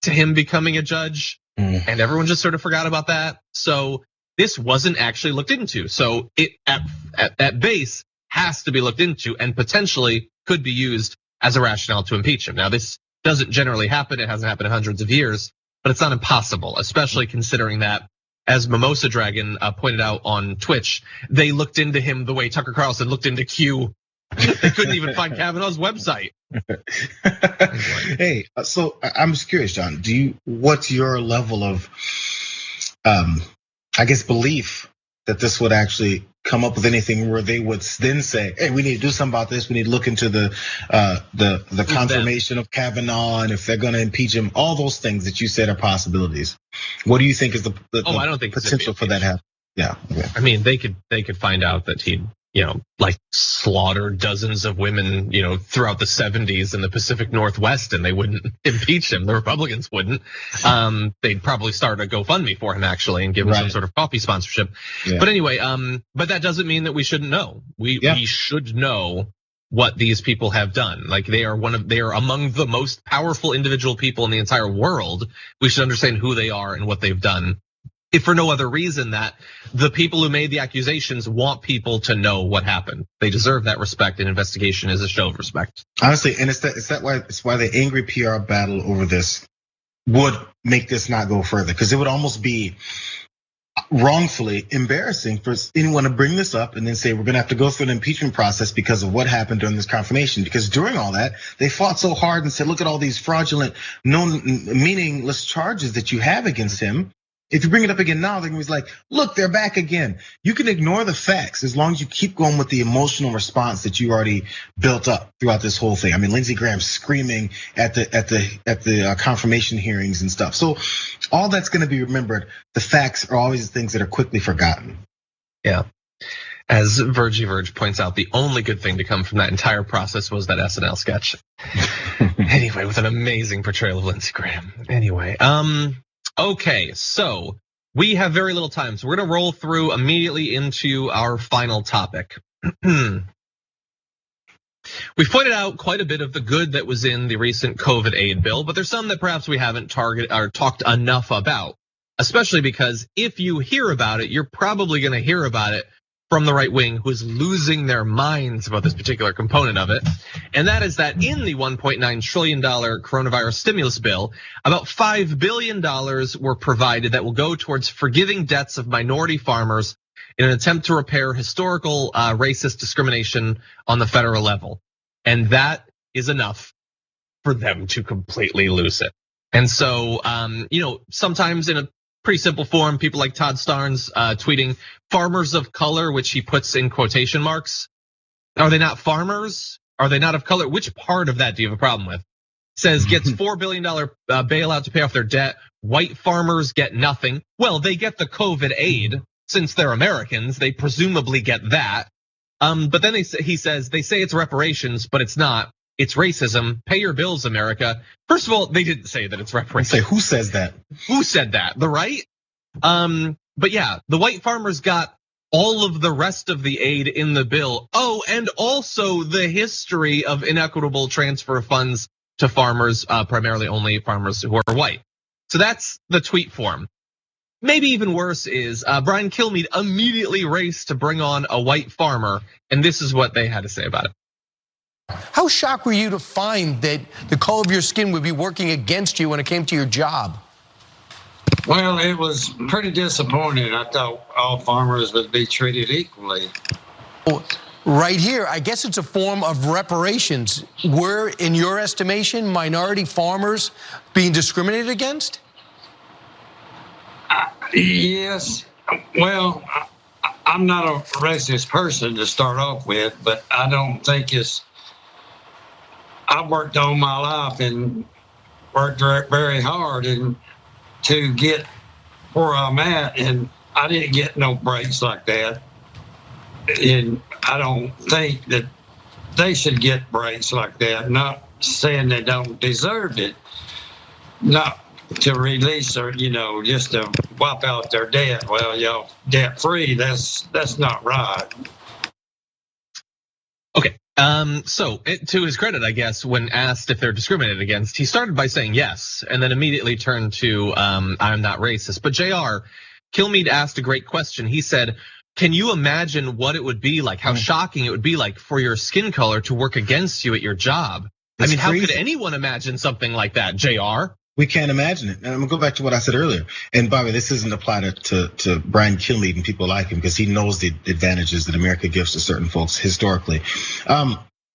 to him becoming a judge. And everyone just sort of forgot about that. So this wasn't actually looked into. So it at base has to be looked into and potentially could be used as a rationale to impeach him. Now, this doesn't generally happen. It hasn't happened in hundreds of years, but it's not impossible, especially considering that, as Mimosa Dragon pointed out on Twitch, they looked into him the way Tucker Carlson looked into Q. They couldn't even find Kavanaugh's website. Hey, so I'm just curious, John. What's your level of, I guess, belief that this would actually come up with anything where they would then say, "Hey, we need to do something about this. We need to look into the confirmation of Kavanaugh, and if they're going to impeach him, all those things that you said are possibilities." What do you think is the I don't think potential for that happen? Yeah. Okay. I mean, they could find out that he, like slaughtered dozens of women, throughout the 70s in the Pacific Northwest, and they wouldn't impeach him. The Republicans wouldn't. They'd probably start a GoFundMe for him actually and give him some sort of coffee sponsorship. Yeah. But anyway, but that doesn't mean that we shouldn't know. We should know what these people have done. Like they are among the most powerful individual people in the entire world. We should understand who they are and what they've done. If for no other reason that the people who made the accusations want people to know what happened. They deserve that respect, and investigation is a show of respect. Honestly, and it's why the angry PR battle over this would make this not go further, because it would almost be wrongfully embarrassing for anyone to bring this up and then say we're gonna have to go through an impeachment process because of what happened during this confirmation. Because during all that, they fought so hard and said, look at all these fraudulent, meaningless charges that you have against him. If you bring it up again now, they're gonna be like, look, they're back again. You can ignore the facts as long as you keep going with the emotional response that you already built up throughout this whole thing. I mean, Lindsey Graham screaming at the confirmation hearings and stuff. So all that's gonna be remembered. The facts are always the things that are quickly forgotten. Yeah. As Virgie Verge points out, the only good thing to come from that entire process was that SNL sketch. Anyway, with an amazing portrayal of Lindsey Graham. Anyway, okay, so we have very little time, so we're gonna roll through immediately into our final topic. We've pointed out quite a bit of the good that was in the recent COVID aid bill, but there's some that perhaps we haven't talked enough about, especially because if you hear about it, you're probably gonna hear about it from the right wing, who is losing their minds about this particular component of it. And that is that in the $1.9 trillion coronavirus stimulus bill, about $5 billion were provided that will go towards forgiving debts of minority farmers in an attempt to repair historical racist discrimination on the federal level. And that is enough for them to completely lose it. And so, sometimes in a pretty simple form, people like Todd Starnes tweeting farmers of color, which he puts in quotation marks. Are they not farmers? Are they not of color? Which part of that do you have a problem with? Says gets $4 billion bailout to pay off their debt. White farmers get nothing. Well, they get the COVID aid since they're Americans. They presumably get that. But then he says they say it's reparations, but it's not. It's racism. Pay your bills, America. First of all, they didn't say that it's reparations. Say who says that? Who said that? The right? But yeah, the white farmers got all of the rest of the aid in the bill. Oh, and also the history of inequitable transfer of funds to farmers, primarily only farmers who are white. So that's the tweet form. Maybe even worse is Brian Kilmeade immediately raced to bring on a white farmer, and this is what they had to say about it. How shocked were you to find that the color of your skin would be working against you when it came to your job? Well, it was pretty disappointing. I thought all farmers would be treated equally. Right here, I guess it's a form of reparations. Were, in your estimation, minority farmers being discriminated against? Yes. Well, I'm not a racist person to start off with, but I don't think I've worked all my life and worked very hard and to get where I'm at, and I didn't get no breaks like that. And I don't think that they should get breaks like that. Not saying they don't deserve it, not to release or, just to wipe out their debt. Well, y'all debt free. That's not right. Okay. So to his credit, I guess, when asked if they're discriminated against, he started by saying yes, and then immediately turned to, I'm not racist. But Jayar, Kilmeade asked a great question. He said, can you imagine what it would be like, how shocking it would be like for your skin color to work against you at your job? I mean, how could anyone imagine something like that, Jayar? We can't imagine it. And I'm gonna go back to what I said earlier. And by the way, this isn't applied to Brian Kilmeade and people like him, because he knows the advantages that America gives to certain folks historically.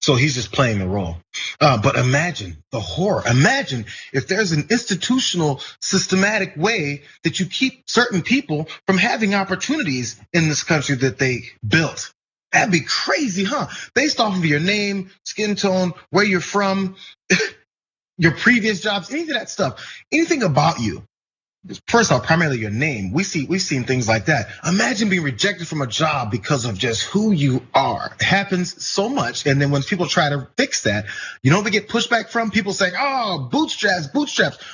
So he's just playing the role. But imagine the horror. Imagine if there's an institutional, systematic way that you keep certain people from having opportunities in this country that they built. That'd be crazy, huh? Based off of your name, skin tone, where you're from, your previous jobs, any of that stuff, anything about you. First off, primarily your name. We've seen things like that. Imagine being rejected from a job because of just who you are. It happens so much. And then when people try to fix that, they get pushback from people saying, oh, bootstraps.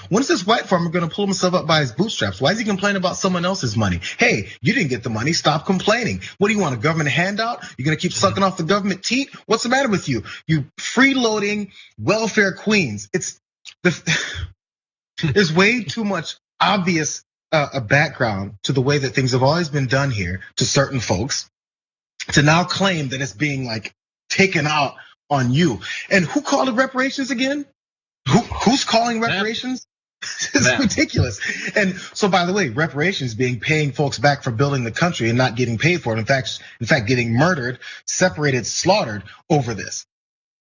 When is this white farmer gonna pull himself up by his bootstraps? Why is he complaining about someone else's money? Hey, you didn't get the money, stop complaining. What do you want, a government handout? You're gonna keep sucking off the government teat? What's the matter with you? You freeloading welfare queens. There's way too much obvious a background to the way that things have always been done here to certain folks, to now claim that it's being like taken out on you. And who called it reparations again? Who's calling reparations? It's ridiculous. And so, by the way, reparations being paying folks back for building the country and not getting paid for it. In fact, getting murdered, separated, slaughtered over this.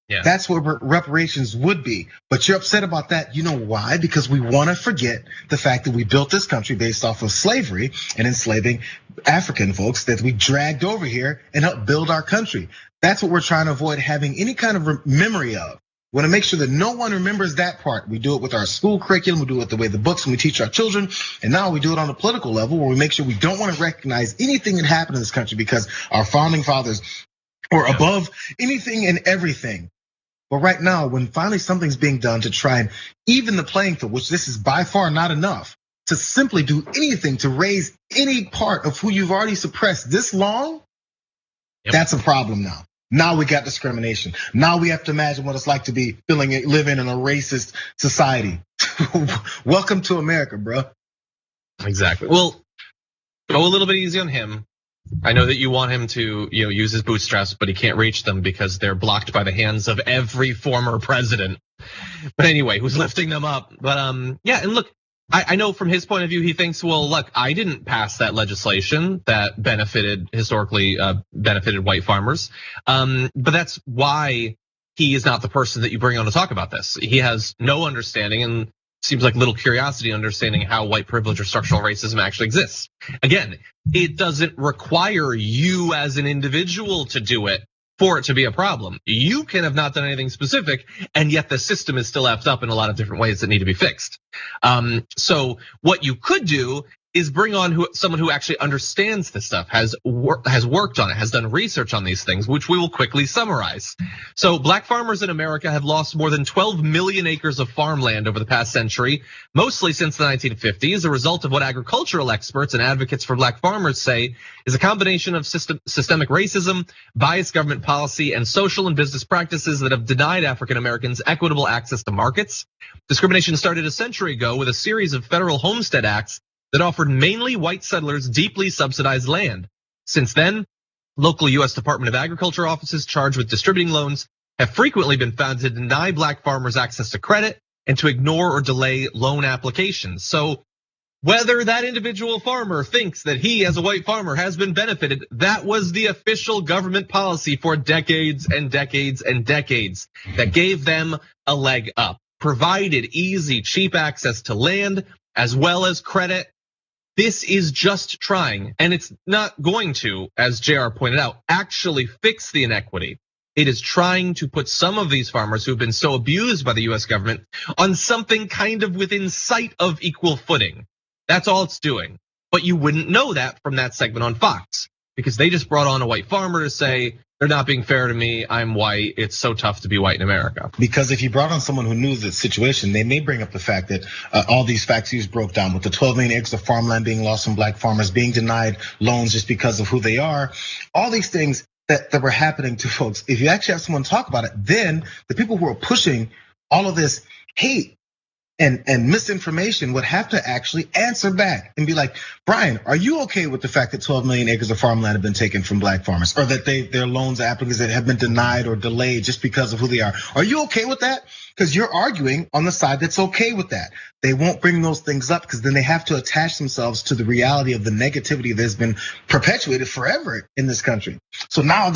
Yeah. That's what reparations would be. But you're upset about that. You know why? Because we want to forget the fact that we built this country based off of slavery and enslaving African folks that we dragged over here and helped build our country. That's what we're trying to avoid having any kind of memory of. We want to make sure that no one remembers that part. We do it with our school curriculum, we do it with the way the books, and we teach our children. And now we do it on a political level where we make sure we don't want to recognize anything that happened in this country because our founding fathers were above anything and everything. But right now, when finally something's being done to try and even the playing field, which this is by far not enough, to simply do anything to raise any part of who you've already suppressed this long, that's a problem now. Now we got discrimination. Now we have to imagine what it's like to be living in a racist society. Welcome to America, bro. Exactly. Well, go a little bit easy on him. I know that you want him to, use his bootstraps, but he can't reach them because they're blocked by the hands of every former president. But anyway, who's lifting them up? But yeah, and look, I know from his point of view, he thinks, well, look, I didn't pass that legislation that historically benefited white farmers. But that's why he is not the person that you bring on to talk about this. He has no understanding and seems like little curiosity understanding how white privilege or structural racism actually exists. Again, it doesn't require you as an individual to do it for it to be a problem. You can have not done anything specific, and yet the system is still effed up in a lot of different ways that need to be fixed. So what you could do is bring on someone who actually understands this stuff, has worked on it, has done research on these things, which we will quickly summarize. So black farmers in America have lost more than 12 million acres of farmland over the past century, mostly since the 1950s, a result of what agricultural experts and advocates for black farmers say is a combination of systemic racism, biased government policy, and social and business practices that have denied African Americans equitable access to markets. Discrimination started a century ago with a series of federal homestead acts that offered mainly white settlers deeply subsidized land. Since then, local US Department of Agriculture offices charged with distributing loans have frequently been found to deny black farmers access to credit and to ignore or delay loan applications. So whether that individual farmer thinks that he as a white farmer has been benefited, that was the official government policy for decades and decades and decades that gave them a leg up, provided easy, cheap access to land as well as credit. This is just trying, and it's not going to, as Jayar pointed out, actually fix the inequity. It is trying to put some of these farmers who have been so abused by the US government on something kind of within sight of equal footing. That's all it's doing. But you wouldn't know that from that segment on Fox because they just brought on a white farmer to say, they're not being fair to me. I'm white. It's so tough to be white in America. Because if you brought on someone who knew the situation, they may bring up the fact that all these facts you broke down with the 12 million acres of farmland being lost from black farmers, being denied loans just because of who they are, all these things that were happening to folks. If you actually have someone talk about it, then the people who are pushing all of this hate and misinformation would have to actually answer back and be like, Brian, are you okay with the fact that 12 million acres of farmland have been taken from black farmers, or that their loans applicants that have been denied or delayed just because of who they are? Are you okay with that? Because you're arguing on the side that's okay with that. They won't bring those things up because then they have to attach themselves to the reality of the negativity that's been perpetuated forever in this country. So now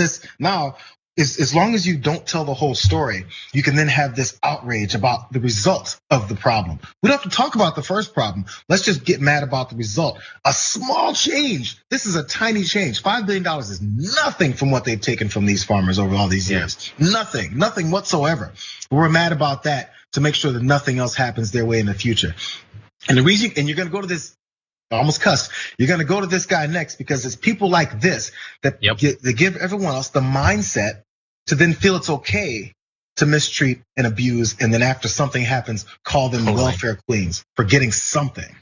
as long as you don't tell the whole story, you can then have this outrage about the result of the problem. We don't have to talk about the first problem. Let's just get mad about the result. A small change. This is a tiny change. $5 billion is nothing from what they've taken from these farmers over all these years. Nothing whatsoever. We're mad about that to make sure that nothing else happens their way in the future. And the reason, and you're gonna go to this, I almost cussed. You're gonna go to this guy next because it's people like this that they give everyone else the mindset to then feel it's okay to mistreat and abuse, and then after something happens, call them welfare queens for getting something.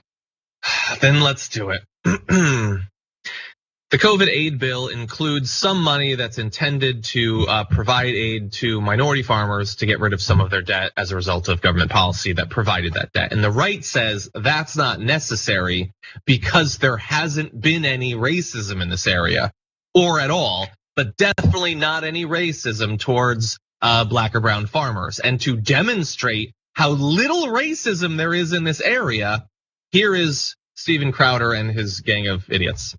Then let's do it. The COVID aid bill includes some money that's intended to provide aid to minority farmers to get rid of some of their debt as a result of government policy that provided that debt. And the right says that's not necessary because there hasn't been any racism in this area or at all. But definitely not any racism towards black or brown farmers. And to demonstrate how little racism there is in this area, here is Steven Crowder and his gang of idiots.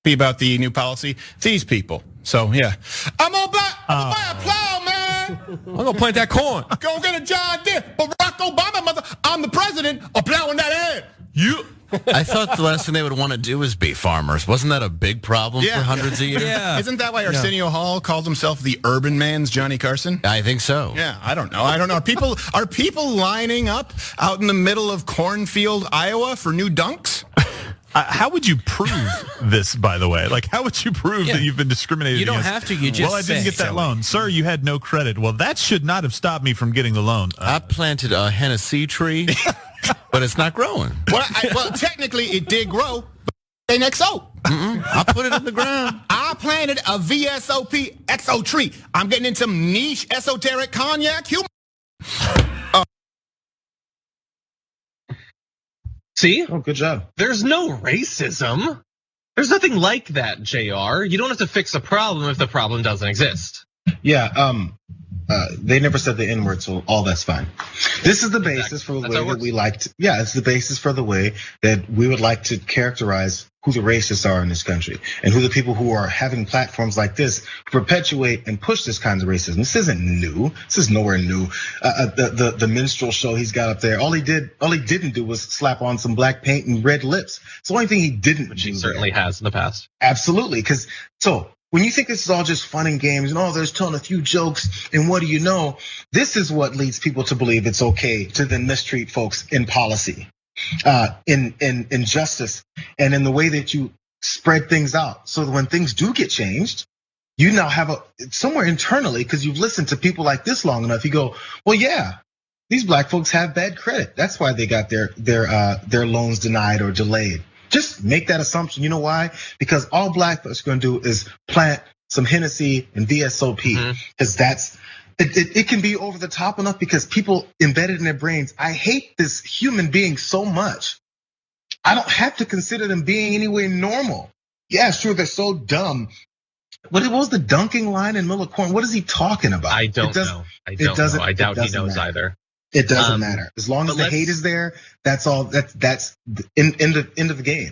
About the new policy, these people. So yeah, I'm gonna buy a plow, man. I'm gonna plant that corn. Go get a John Deere. Barack Obama, mother. I'm the president of plowing that air. You. I thought the last thing they would want to do is be farmers. Wasn't that a big problem for hundreds of years? Yeah. Isn't that why Arsenio Hall called himself the urban man's Johnny Carson? I think so. Yeah, I don't know. Are people lining up out in the middle of cornfield, Iowa for new dunks? How would you prove this, by the way? Like, how would you prove that you've been discriminated against? You don't have to, you just I didn't get that loan. Sir, you had no credit. Well, that should not have stopped me from getting the loan. I planted a Hennessy tree, but it's not growing. Well, technically it did grow, but it ain't XO. I put it in the ground. I planted a VSOP XO tree. I'm getting into some niche esoteric cognac humor. See? Oh, good job. There's no racism. There's nothing like that, Jayar. You don't have to fix a problem if the problem doesn't exist. Yeah, they never said the N-word, so all that's fine. This is the basis for the way that we like to, it's the basis for the way that we would like to characterize who the racists are in this country and who the people who are having platforms like this perpetuate and push this kind of racism. This isn't new. This is nowhere new. The minstrel show he's got up there, all he didn't do was slap on some black paint and red lips. It's the only thing he didn't do. Which he certainly has in the past. Absolutely, when you think this is all just fun and games and there's telling a few jokes and what do you know, this is what leads people to believe it's okay to then mistreat folks in policy, in justice, and in the way that you spread things out. So that when things do get changed, you now have somewhere internally, because you've listened to people like this long enough, you go, well, yeah, these black folks have bad credit. That's why they got their loans denied or delayed. Just make that assumption. You know why? Because all black folks are going to do is plant some Hennessy and VSOP, because it can be over the top enough because people embedded in their brains, I hate this human being so much. I don't have to consider them being anywhere normal. Yeah, sure, they're so dumb. What was the dunking line in Miller Corn? What is he talking about? I don't know. I doubt he knows either. It doesn't matter. As long as the hate is there, that's all. That's end of the game.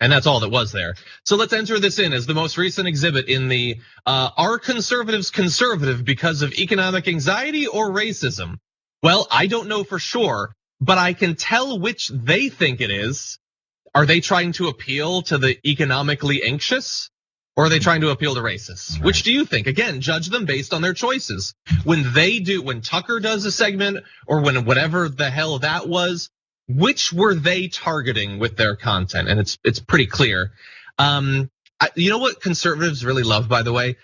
And that's all that was there. So let's enter this in as the most recent exhibit in the are conservatives conservative because of economic anxiety or racism? Well, I don't know for sure, but I can tell which they think it is. Are they trying to appeal to the economically anxious? Or are they trying to appeal to racists? Right. Which do you think? Again, judge them based on their choices. When Tucker does a segment, or when whatever the hell that was, which were they targeting with their content? And it's pretty clear. You know what conservatives really love, by the way?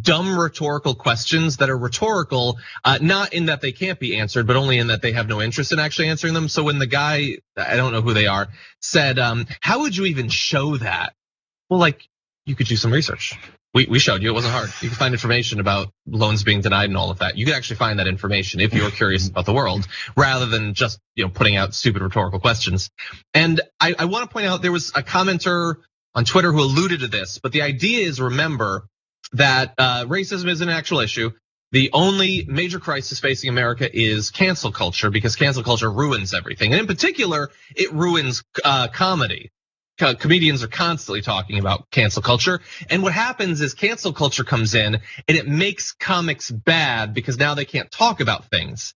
Dumb rhetorical questions that are rhetorical, not in that they can't be answered, but only in that they have no interest in actually answering them. So when the guy, I don't know who they are, said, how would you even show that? Well, like, you could do some research. We showed you, it wasn't hard. You can find information about loans being denied and all of that. You can actually find that information if you're curious about the world, rather than just putting out stupid rhetorical questions. And I want to point out, there was a commenter on Twitter who alluded to this, but the idea is, remember that racism is an actual issue. The only major crisis facing America is cancel culture, because cancel culture ruins everything. And in particular, it ruins comedy. Comedians are constantly talking about cancel culture. And what happens is cancel culture comes in and it makes comics bad because now they can't talk about things.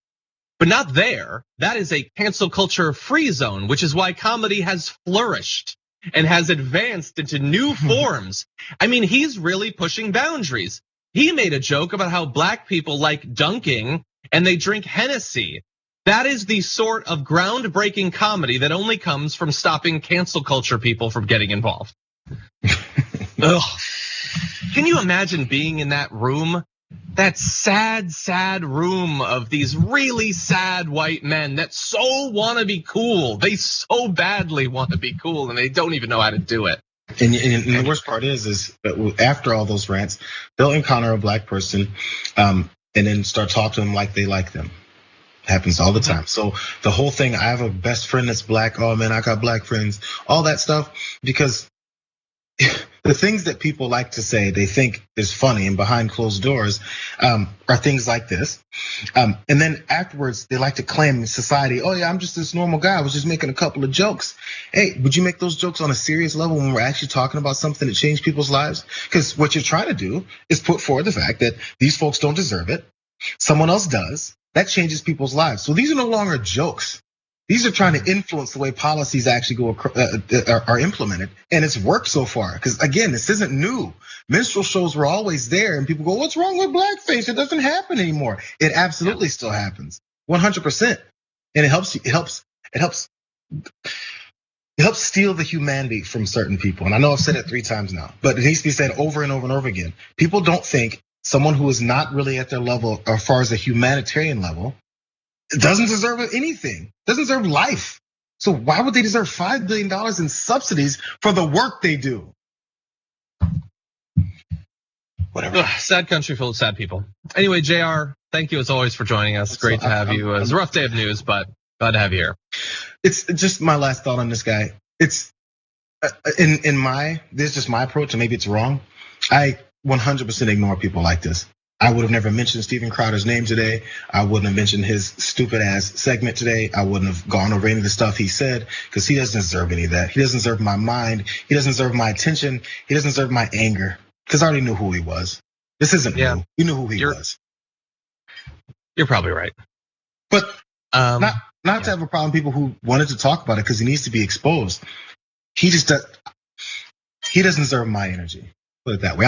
But not there. That is a cancel culture free zone, which is why comedy has flourished and has advanced into new forms. I mean, he's really pushing boundaries. He made a joke about how black people like dunking and they drink Hennessy. That is the sort of groundbreaking comedy that only comes from stopping cancel culture people from getting involved. Ugh. Can you imagine being in that room? That sad room of these really sad white men that so want to be cool. They so badly want to be cool and they don't even know how to do it. And the worst part is that after all those rants, they'll encounter a black person and then start talking to them like they like them. Happens all the time. So the whole thing, I have a best friend that's black. Oh man, I got black friends. All that stuff, because the things that people like to say they think is funny and behind closed doors are things like this. And then afterwards, they like to claim in society, oh yeah, I'm just this normal guy. I was just making a couple of jokes. Hey, would you make those jokes on a serious level when we're actually talking about something that changed people's lives? Because what you're trying to do is put forward the fact that these folks don't deserve it. Someone else does. That changes people's lives. So these are no longer jokes. These are trying to influence the way policies actually are implemented, and it's worked so far. Because again, this isn't new. Minstrel shows were always there, and people go, "What's wrong with blackface? It doesn't happen anymore." It absolutely still happens, 100%, and it helps steal the humanity from certain people. And I know I've said it 3 times now, but it needs to be said over and over and over again. People don't think someone who is not really at their level, as far as a humanitarian level, doesn't deserve anything, doesn't deserve life. So why would they deserve $5 billion in subsidies for the work they do? Whatever. Sad country full of sad people. Anyway, Jayar, thank you as always for joining us. Great to have you. It was a rough day of news, but glad to have you here. It's just my last thought on this guy. It's this is just my approach, and maybe it's wrong. I 100% ignore people like this. I would have never mentioned Steven Crowder's name today. I wouldn't have mentioned his stupid ass segment today. I wouldn't have gone over any of the stuff he said, because he doesn't deserve any of that. He doesn't deserve my mind. He doesn't deserve my attention. He doesn't deserve my anger, because I already knew who he was. This isn't new. You knew who he was. You're probably right. But not to have a problem with people who wanted to talk about it, because he needs to be exposed. He doesn't deserve my energy. Put it that way.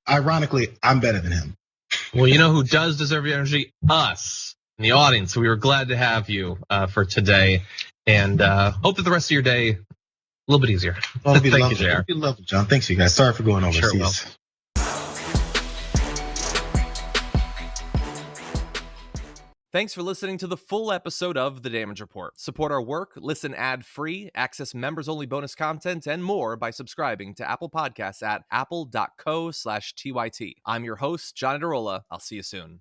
Ironically, I'm better than him. Well, you know who does deserve your energy? Us in the audience. So we were glad to have you for today, and hope that the rest of your day a little bit easier. Thank you, Jayar. It'll be lovely, John. Thanks, you guys. Sorry for going overseas. Sure. Thanks for listening to the full episode of The Damage Report. Support our work, listen ad-free, access members-only bonus content, and more by subscribing to Apple Podcasts at apple.co/TYT. I'm your host, John Adarola. I'll see you soon.